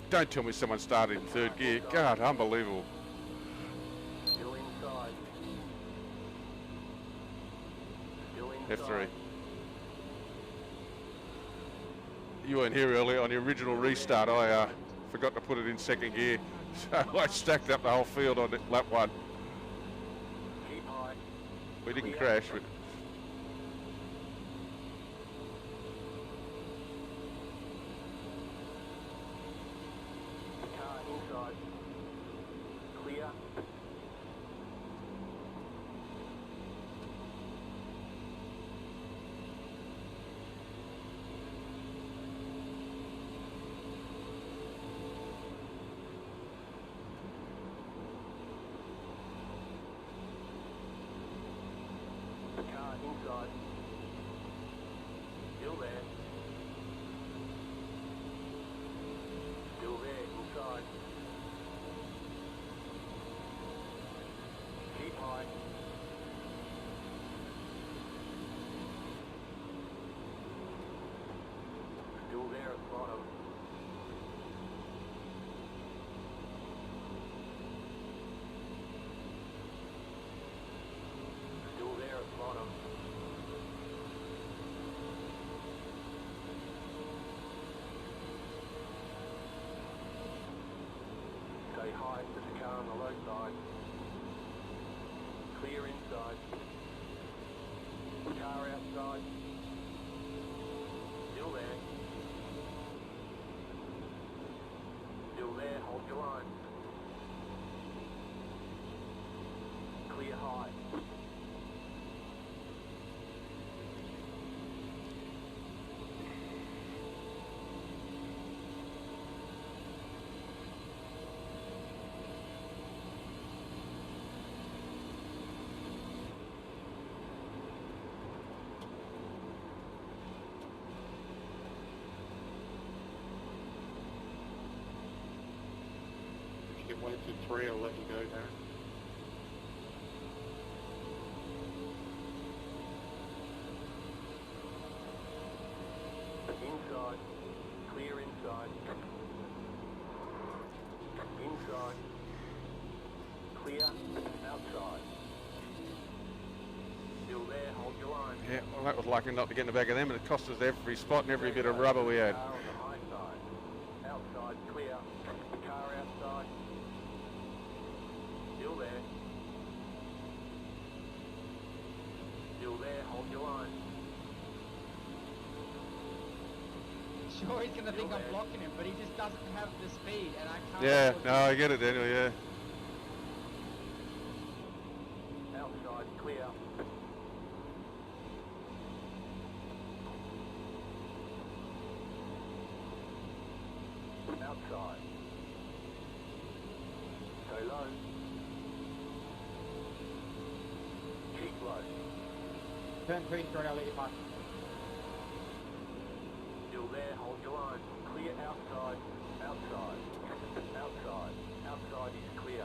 Don't tell me someone started in third gear. God, unbelievable. Still inside. Still inside. F3. You weren't here earlier on the original restart. I forgot to put it in second gear. So I stacked up the whole field on lap 1. Keep high. We didn't crash, but Car inside. Clear. Car inside. Still there. Still there, inside. Keep high. Still there at the bottom. Still there at the bottom. Stay high, there's a car on the low side. Clear inside. Car outside. Still there. Still there, hold your line. Clear high. If you get way to 3, I'll let you go, Darren. Inside. Clear inside. Inside. Clear. Outside. Still there, hold your line. yeah, well, that was lucky not to get in the back of them, and it cost us every spot and every bit of rubber we had. Car on the high side. Outside, clear. Car outside. Still there. Still there, hold your line. Sure, he's gonna think I'm blocking him, but he just doesn't have the speed, and I can't. Yeah, afford no, to- I get it, Daniel, yeah. Outside, clear. Outside. Stay low. Keep low. Turn 3 straight, I'll let you pass. Still there, hold your line. Clear outside. Outside. Outside. Outside is clear.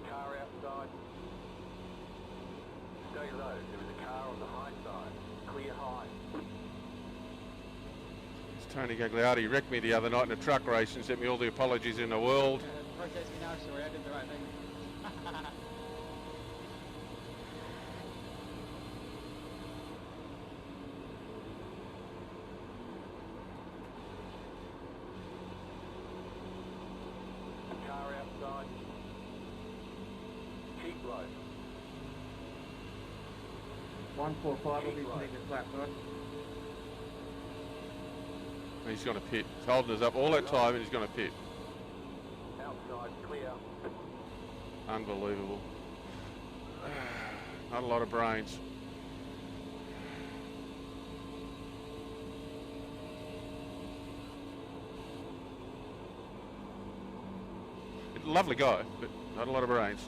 Car outside. Stay low. There is a car on the high side. Clear high. It's Tony Gagliardi wrecked me the other night in a truck race and sent me all the apologies in the world. Protest me now, sorry, I did the right thing. Car outside. Keep low. 145 will be putting this lap, guys. He's going to pit. He's holding us up all that time and he's going to pit. Outside clear. Unbelievable. Not a lot of brains. lovely guy, but not a lot of brains.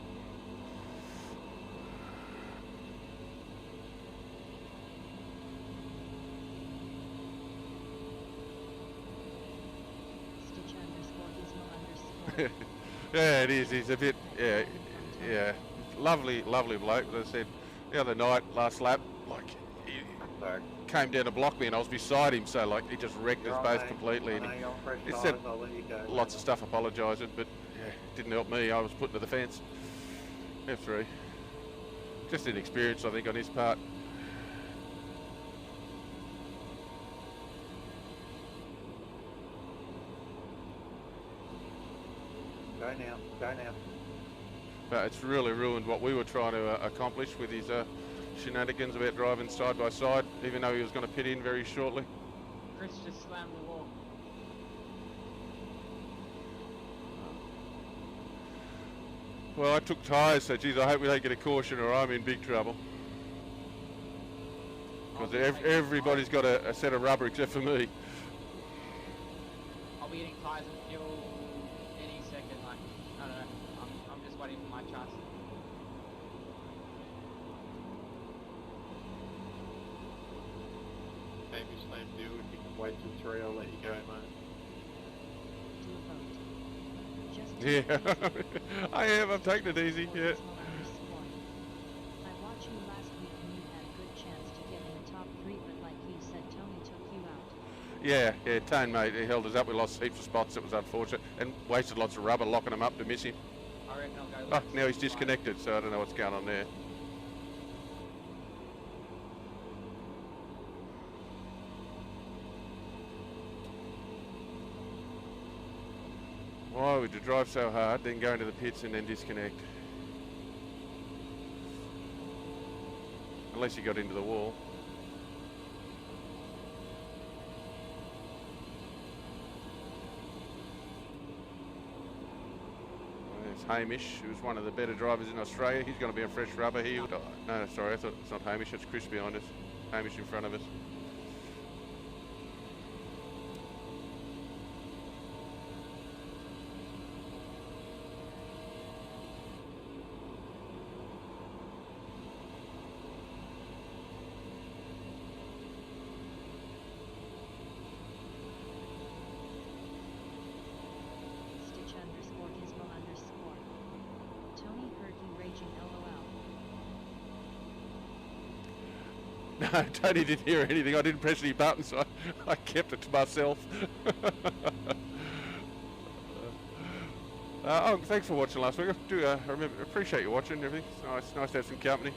Stitch _ Gizmo _ Yeah, it is. He's a bit, yeah. Lovely bloke. As I said, the other night, last lap, like, he Sorry. came down to block me and I was beside him, so like, he just wrecked us both completely. I And know you're on fresh he tires, said I'll let you go. lots of stuff apologising, but yeah, didn't help me. I was put to the fence. F3. Just inexperience, I think, on his part. Go now, go now. But it's really ruined what we were trying to accomplish with his shenanigans about driving side by side, even though he was going to pit in very shortly. Chris just slammed the wall. Well, I took tyres, so geez, I hope we don't get a caution or I'm in big trouble. Because everybody's got a set of rubber except for me. I'll be getting tyres and fuel any second. Like, I don't know. I'm just waiting for my chance. Maybe same deal, if you can wait till 3, I'll let you go, mate. Do a vote. Just Yeah, I am. I'm taking it easy. Yeah. I watched you last week and you had a good chance to get in the top 3, but like you said, Tony took you out. Yeah, Tone, mate, he held us up. We lost heaps of spots. It was unfortunate and wasted lots of rubber locking him up to miss him. I reckon I'll go Oh, left. now he's disconnected, so I don't know what's going on there. Why would you drive so hard, then go into the pits and then disconnect? Unless you got into the wall. There's Hamish, who's one of the better drivers in Australia. He's going to be on fresh rubber here. Oh, no, sorry, I thought it's not Hamish, it's Chris behind us. Hamish in front of us. Stitch _ Gizmo _ Tony heard you raging LOL. No, Tony didn't hear anything. I didn't press any buttons, so I kept it to myself. Oh, thanks for watching last week. I do appreciate you watching and everything. It's nice to have some company.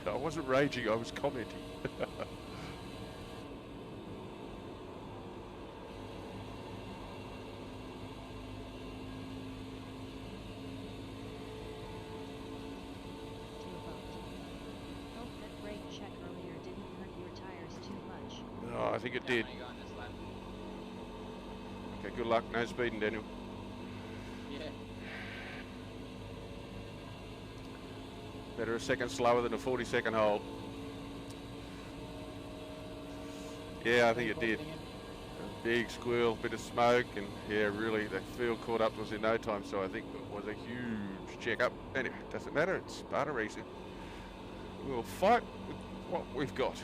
I wasn't raging, I was commenting. Do a vote. Hope that brake check earlier didn't hurt your tires too much. Oh, I think it Yeah, did. I know you go on this lap. Okay, good luck. No speeding, Daniel. Yeah. Better a second slower than a 40-second hold. Yeah, I think it did. A big squeal, bit of smoke, and yeah, really, the field caught up to us in no time, so I think it was a huge check-up. Anyway, doesn't matter, it's Sparta racing. We'll fight with what we've got.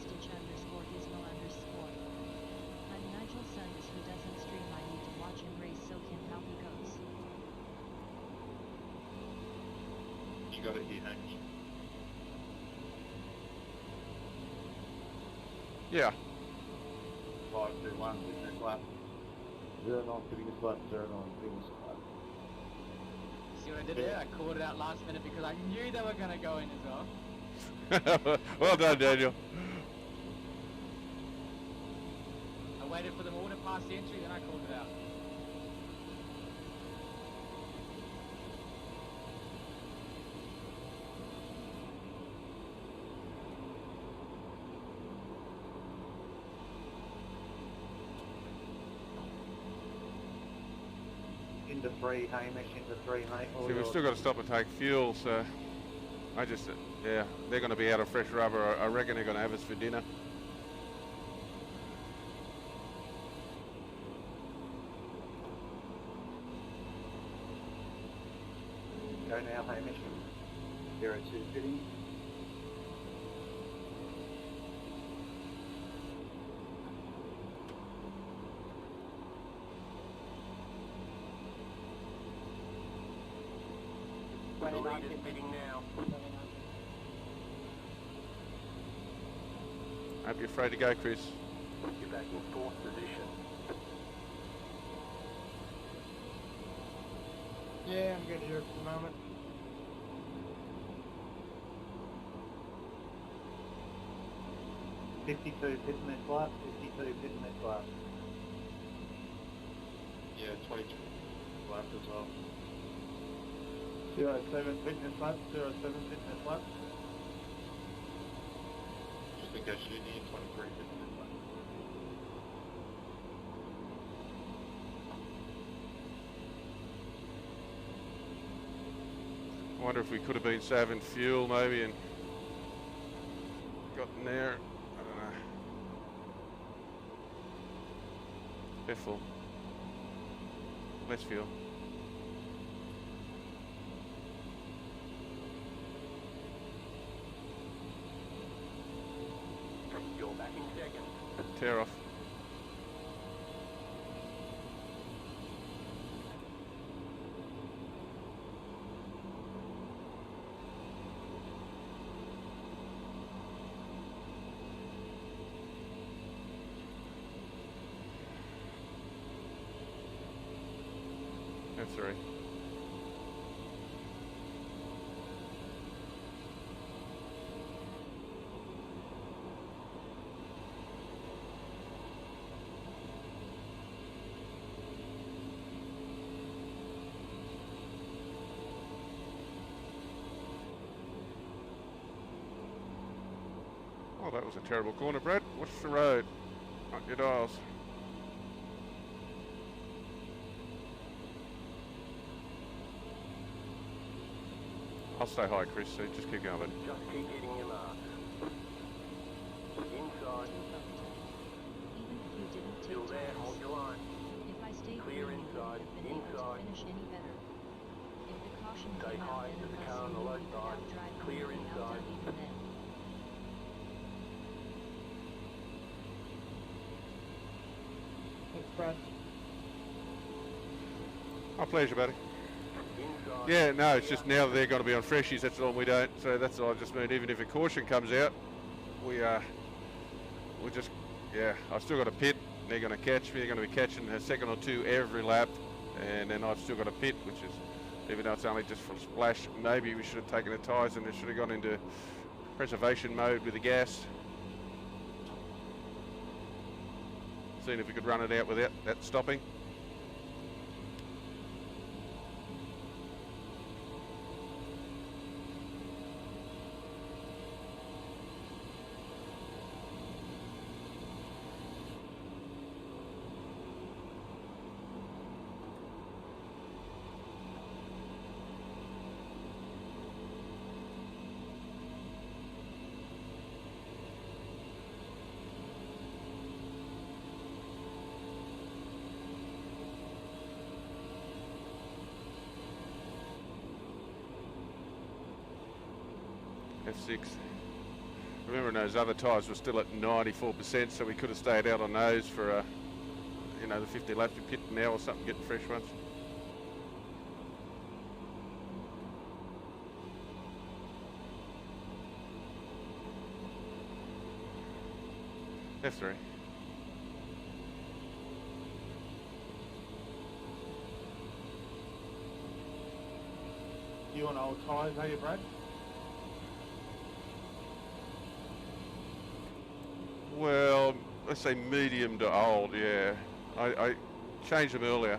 Stitch _ Gizmo _ I'm Nigel Sundis who doesn't stream. I need to watch him race so can how he goes. You got it here, Hamish. Yeah. 5, 2, 1, fitness lap. 0, 9, fitness lap, 0, 9, fitness lap. See what I did there? I called it out last minute because I knew they were going to go in as well. Well done, Daniel. I waited for them all to pass the entry, then I called it out. into 3, Hamish, into 3, mate. All See, we've yours. still got to stop and take fuel, so I just, yeah, they're going to be out of fresh rubber. I reckon they're going to have us for dinner. Go now, Hamish. 02 fitting. The lead is fitting now. Don't be afraid to go, Chris. You're back in 4th position. Yeah, I'm good here for the moment. .52 pitting this lap, 52 pitting this lap. Yeah, 22 lap as well. 07 fitness lap, 07 fitness lap. Just in case you need 23 fitness lap. I wonder if we could have been saving fuel maybe and gotten there. I don't know. They're full. Less fuel. You're back in 2nd. Tear off. That's right. Oh, that was a terrible corner, Brad. Watch the road. Not your dials. I'll stay high, Chris, so just keep going. Just keep hitting your marks. Inside. Even if you didn't Still take there, hold tires, your line. if I stayed Clear green, you inside, wouldn't have been able inside. to finish any better. If the caution Stay came high out, to then the unless car on you the low knew you could side. outdrive them, Clear you'd be inside. outdone even then. Thanks, Brad. My pleasure, buddy. Inside. Yeah, no, it's just now that they're going to be on freshies, that's all, and we don't. So that's all I just mean. Even if a caution comes out, we'll just, yeah, I've still got a pit. They're going to catch me. They're going to be catching a second or two every lap, and then I've still got a pit, which is, even though it's only just for a splash, maybe we should have taken the tyres and it should have gone into preservation mode with the gas. Seeing if we could run it out without that stopping. F6. Remember, those other tyres were still at 94%, so we could have stayed out on those for, you know, the 50 laps we pit now or something, getting fresh ones. F3. You on old tyres, are you, Brad? Well, let's say medium to old, yeah. I changed them earlier.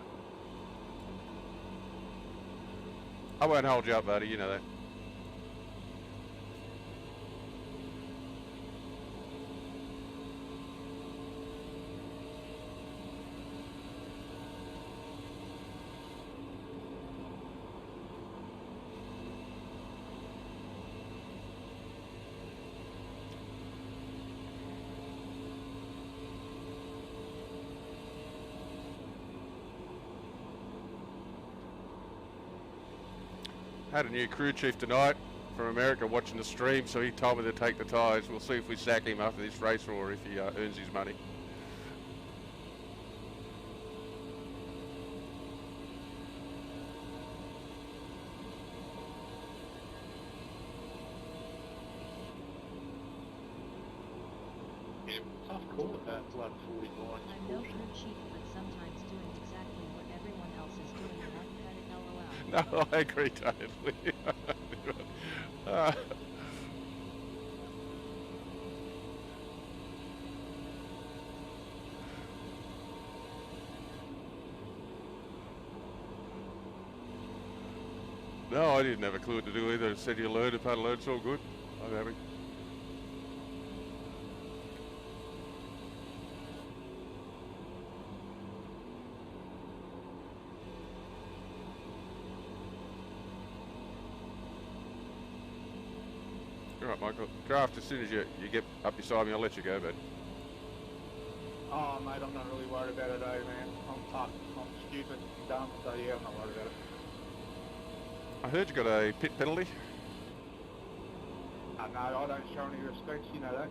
I won't hold you up, buddy, you know that. Had a new crew chief tonight from America watching the stream, so he told me to take the tyres. We'll see if we sack him after this race or if he earns his money. Yeah, tough call at that lap 49. I'm no crew chief, but sometimes doing exactly what everyone else is doing and not credit LOL. No, I agree totally. No, I didn't have a clue what to do either. It said you learned it, learn, it's all good. I'm happy. Alright, Michael. Draft, as soon as you get up beside me, I'll let you go, but Oh, mate, I'm not really worried about it, man. I'm tough. I'm stupid and dumb, so yeah, I'm not worried about it. I heard you got a pit penalty. No, I don't show any respect, you know that.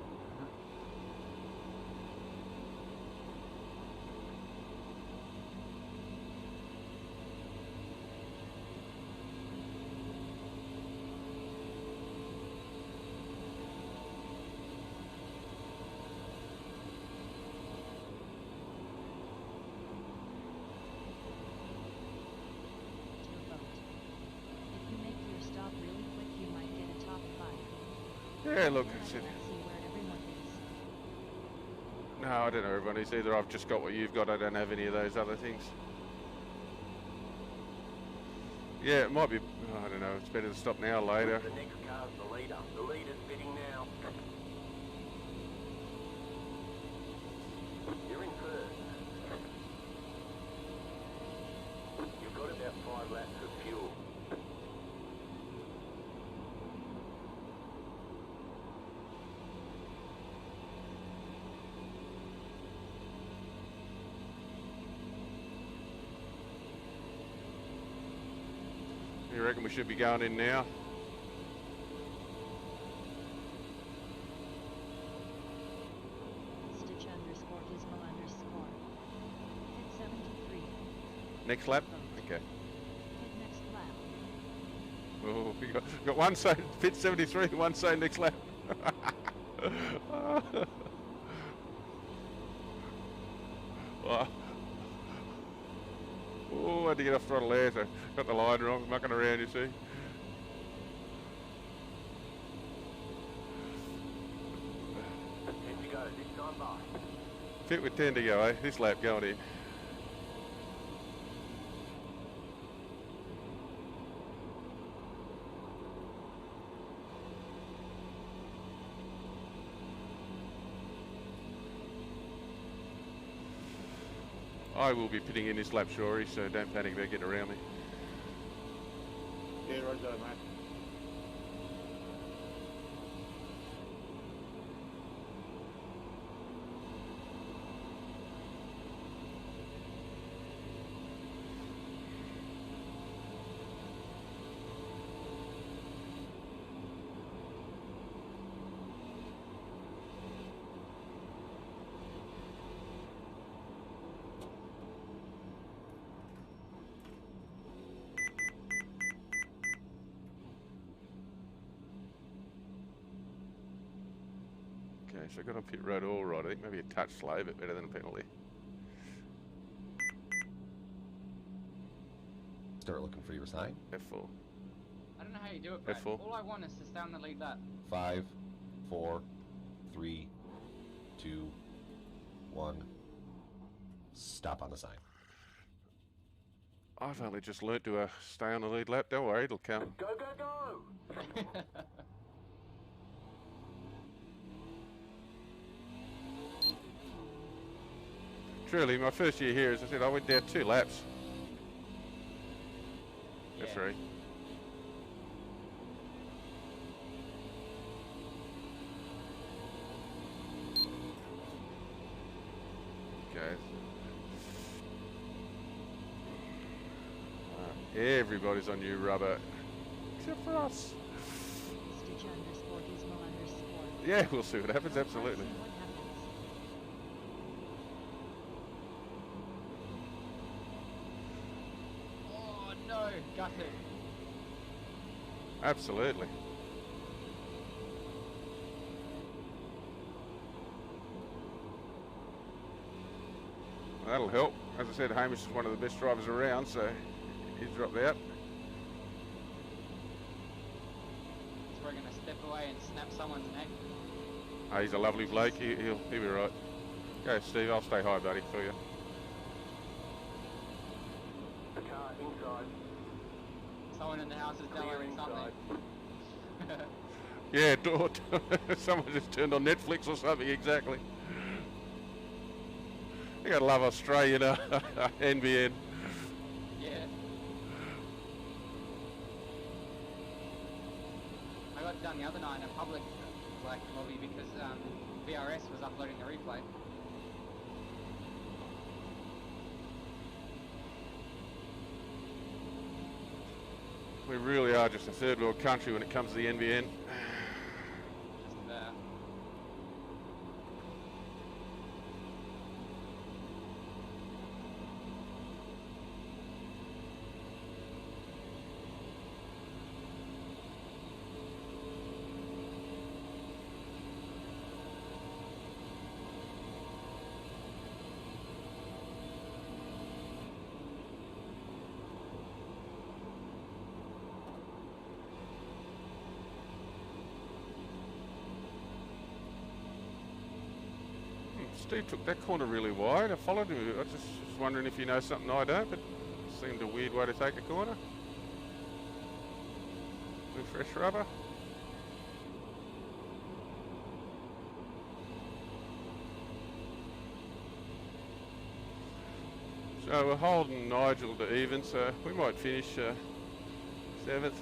If you make your stop really quick, you might get a top 5. Yeah, look, Then it's I it. don't see where everyone is. No, I don't know everyone is either. I've just got what you've got. I don't have any of those other things. Yeah, it might be. Oh, I don't know. It's better to stop now or later. The next car's the leader. The leader's bidding now. You're in first. You've got about 5 laps of fuel. You reckon we should be going in now? Stitch underscore Gizmo underscore. Hit 73. Next lap? Vote. Okay. Hit next lap. Oh, we got one say pit 73, one say next lap. Wow. Oh, I had to get off throttle there, so got the line wrong, mucking around, you see. Ten to go. This time by. Pit with 10 to go, eh? This lap going in. I will be pitting in this lap, Shory, so don't panic about getting around me. Yeah, right there, mate. Okay, so I got on pit road all right. I think maybe a touch slow, but better than a penalty. Start looking for your sign. F4. I don't know how you do it, Brad. F4. All I want is to stay on the lead lap. 5, 4, 3, 2, 1. Stop on the sign. I've only just learnt to stay on the lead lap. Don't worry, it'll come. Go, go, go! Truly, my first year here, as I said, I went down 2 laps. Yeah. F3. Okay. Everybody's on new rubber. except for us. Stitch_Gizmo_. Yeah, we'll see what happens, Let's absolutely. see what happens. Oh no, gutted. Absolutely. That'll help. As I said, Hamish is one of the best drivers around, so he's dropped out. He's probably gonna step away and snap someone's neck. Oh, he's a lovely bloke. He'll be right. Go, Steve. I'll stay high, buddy, for you. The car inside. Someone in the house is Clear downloading inside. something. Yeah, someone just turned on Netflix or something, exactly. You gotta love Australian NBN. Yeah. I got done the other night in a public like lobby because VRS was uploading the replay. We really are just a third world country when it comes to the NBN. Just about. Steve took that corner really wide. I followed him. I was just wondering if you know something I don't, but it seemed a weird way to take a corner. With fresh rubber. So we're holding Nigel to even, so we might finish 7th. As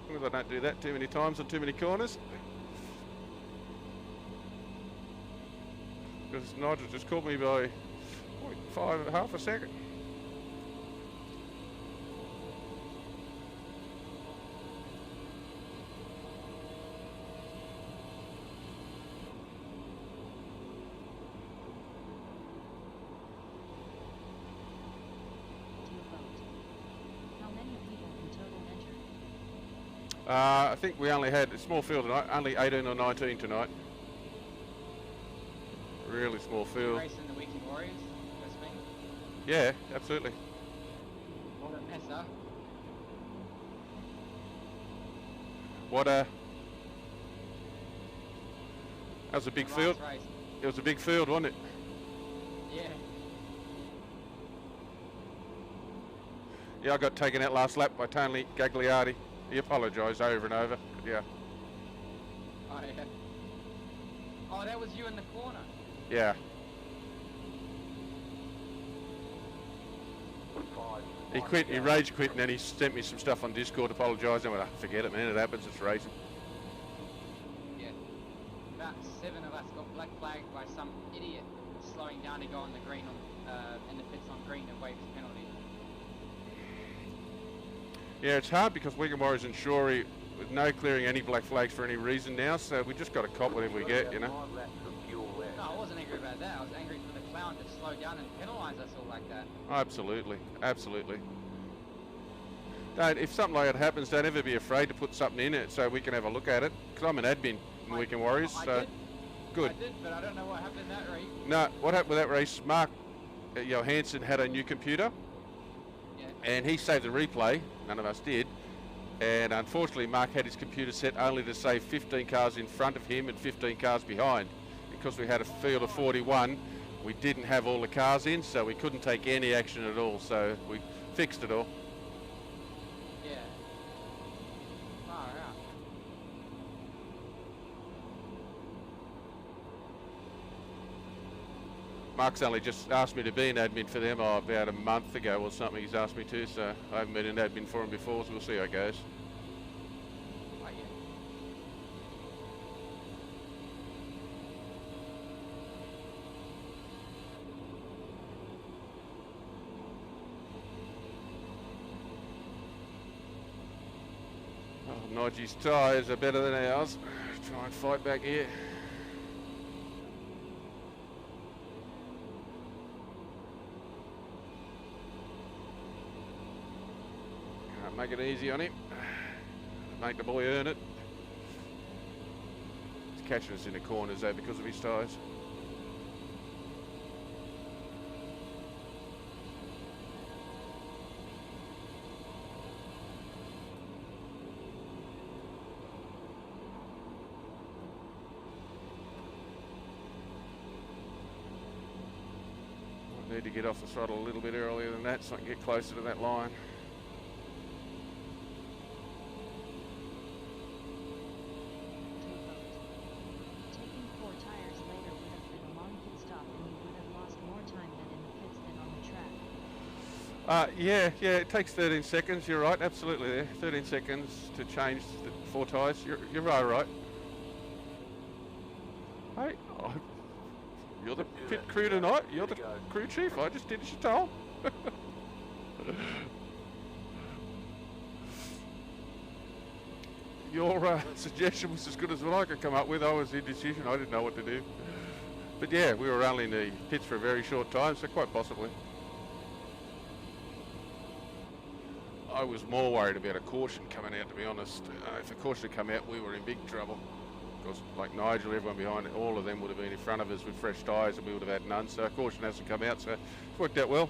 long as I don't do that too many times on too many corners. Because Nigel just caught me by 0.5 a second. Do you vote? How many people in total enter? I think we only had a small field tonight, only 18 or 19 tonight. Really small field. Racing the Weekend Warriors, that's me. Yeah, absolutely. What a mess, huh? What a... That was a big The field. last race. It was a big field, wasn't it? Yeah. Yeah, I got taken out last lap by Tony Gagliardi. He apologised over and over. Yeah, Oh yeah. Oh, that was you in the corner. yeah. He quit, he rage quit, and then he sent me some stuff on Discord apologising. I went, oh, forget it, man, it happens, it's racing. Yeah. About 7 of us got black flagged by some idiot slowing down to go on the green on, and the pits on green and waive his penalty. Yeah, it's hard because Wigan Warriors and Shorey with no clearing any black flags for any reason now, so we just got to cop whatever we get, you know. No, I wasn't angry about that. I was angry for the clown to slow down and penalise us all like that. Absolutely, absolutely. If something like that happens, don't ever be afraid to put something in it so we can have a look at it. Because I'm an admin in Wigan Warriors, I so did. good. I did, but I don't know what happened in that race. No, what happened with that race, Mark Johansson had a new computer, Yeah. and he saved the replay, none of us did, and unfortunately Mark had his computer set only to save 15 cars in front of him and 15 cars behind. Because we had a field of 41, we didn't have all the cars in, so we couldn't take any action at all, so we fixed it all. Yeah. Far out. Mark's only just asked me to be an admin for them about a month ago or something. He's asked me to, so I haven't been an admin for him before, so we'll see how it goes. Oh, yeah. Nigel's tyres are better than ours. Try and fight back here. Can't make it easy on him. Make the boy earn it. He's catching us in the corners though because of his tyres. Need to get off the throttle a little bit earlier than that so I can get closer to that line. Taking 4 tires later would have been a long pit stop and you would have lost more time than in the pits than on the track. Yeah, it takes 13 seconds, you're right, absolutely there. 13 seconds to change the 4 tyres, you're right. Hey, you're the pit crew tonight, you're the crew chief, I just did as you told. Your suggestion was as good as what I could come up with. I was indecision, I didn't know what to do. But yeah, we were only in the pits for a very short time, so quite possibly. I was more worried about a caution coming out, to be honest. If a caution had come out, we were in big trouble. Because like Nigel, everyone behind it, all of them would have been in front of us with fresh tyres and we would have had none, so a caution hasn't come out, so it's worked out well.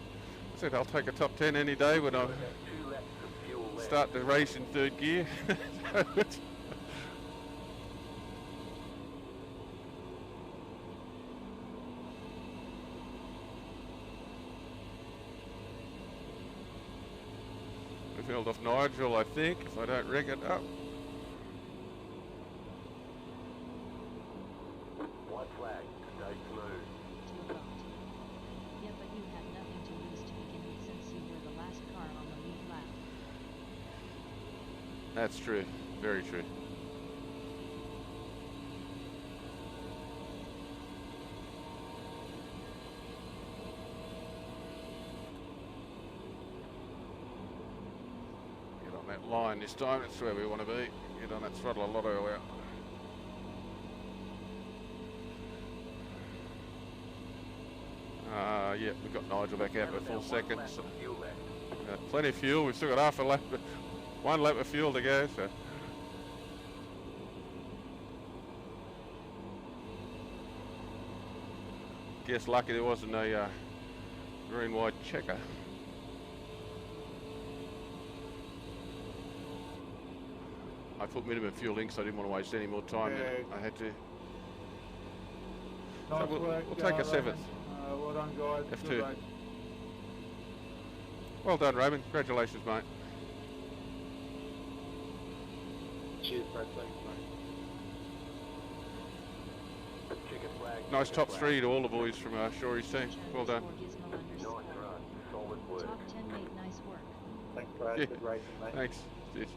I said I'll take a top 10 any day when I start the race in 3rd gear. We've held off Nigel, I think, if I don't rig it up. White flag, stay smooth. To a vote. Yeah, but you had nothing to lose to begin with since you were the last car on the lead lap. That's true, very true. Get on that line this time, that's where we want to be. Get on that throttle a lot earlier. Yeah, we've got Nigel back out for full seconds. So, plenty of fuel, we've still got half a lap, 1 lap of fuel to go, so. Guess lucky there wasn't a green-white checker. I put minimum fuel in because I didn't want to waste any more time than I had to. Nice So we'll work, take a 7th. Well done, guys. F2. Good race. Well done, Raymond. Congratulations, mate. Cheers, Brad. Thanks, mate. Chicken flag. Nice chicken top flag. 3 to all the boys from Shory's team. Well done. Nice run, solid work. Top 10 mate, nice work. Thanks, Brad. Yeah. Good racing, mate. Thanks. Cheers.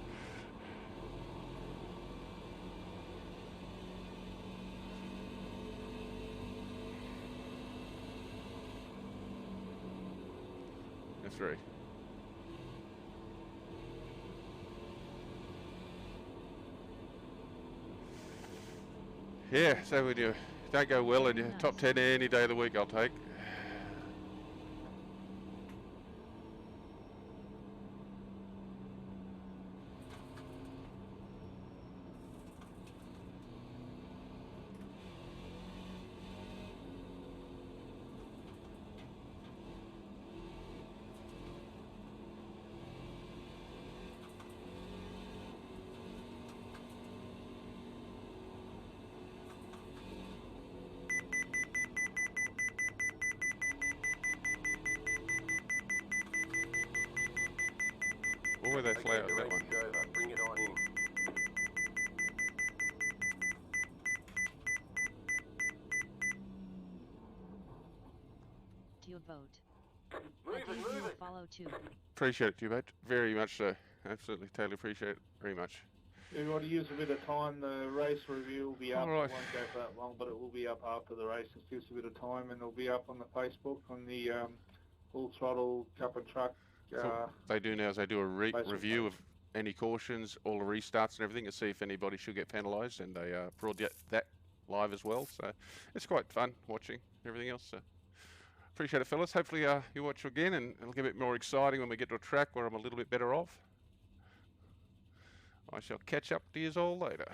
F3. Yeah, so when you don't go well in your top 10 any day of the week, I'll take. Or were they Okay, flat the that race one? is over. Bring it on in. To your vote. Move I it, gave you move a it. follow too. Appreciate it, you mate. Very much so. Absolutely, totally appreciate it. Very much. Everybody use a bit of time. The race review will be up. All right. It won't go for that long, but it will be up after the race. Just gives a bit of time, and it'll be up on the Facebook on the Full Throttle Cup and Truck. So what they do now is they do a Facebook review of any cautions, all the restarts and everything to see if anybody should get penalised, and they broadcast that live as well. So it's quite fun watching everything else. So appreciate it, fellas. Hopefully you watch again, and it'll get a bit more exciting when we get to a track where I'm a little bit better off. I shall catch up to you all later.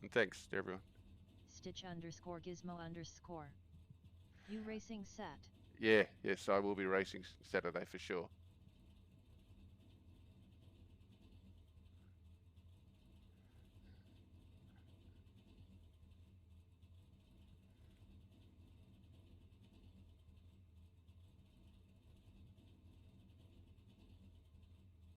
And thanks to everyone. Stitch_Gizmo_. You racing Sat? Yeah, yes, I will be racing Saturday for sure.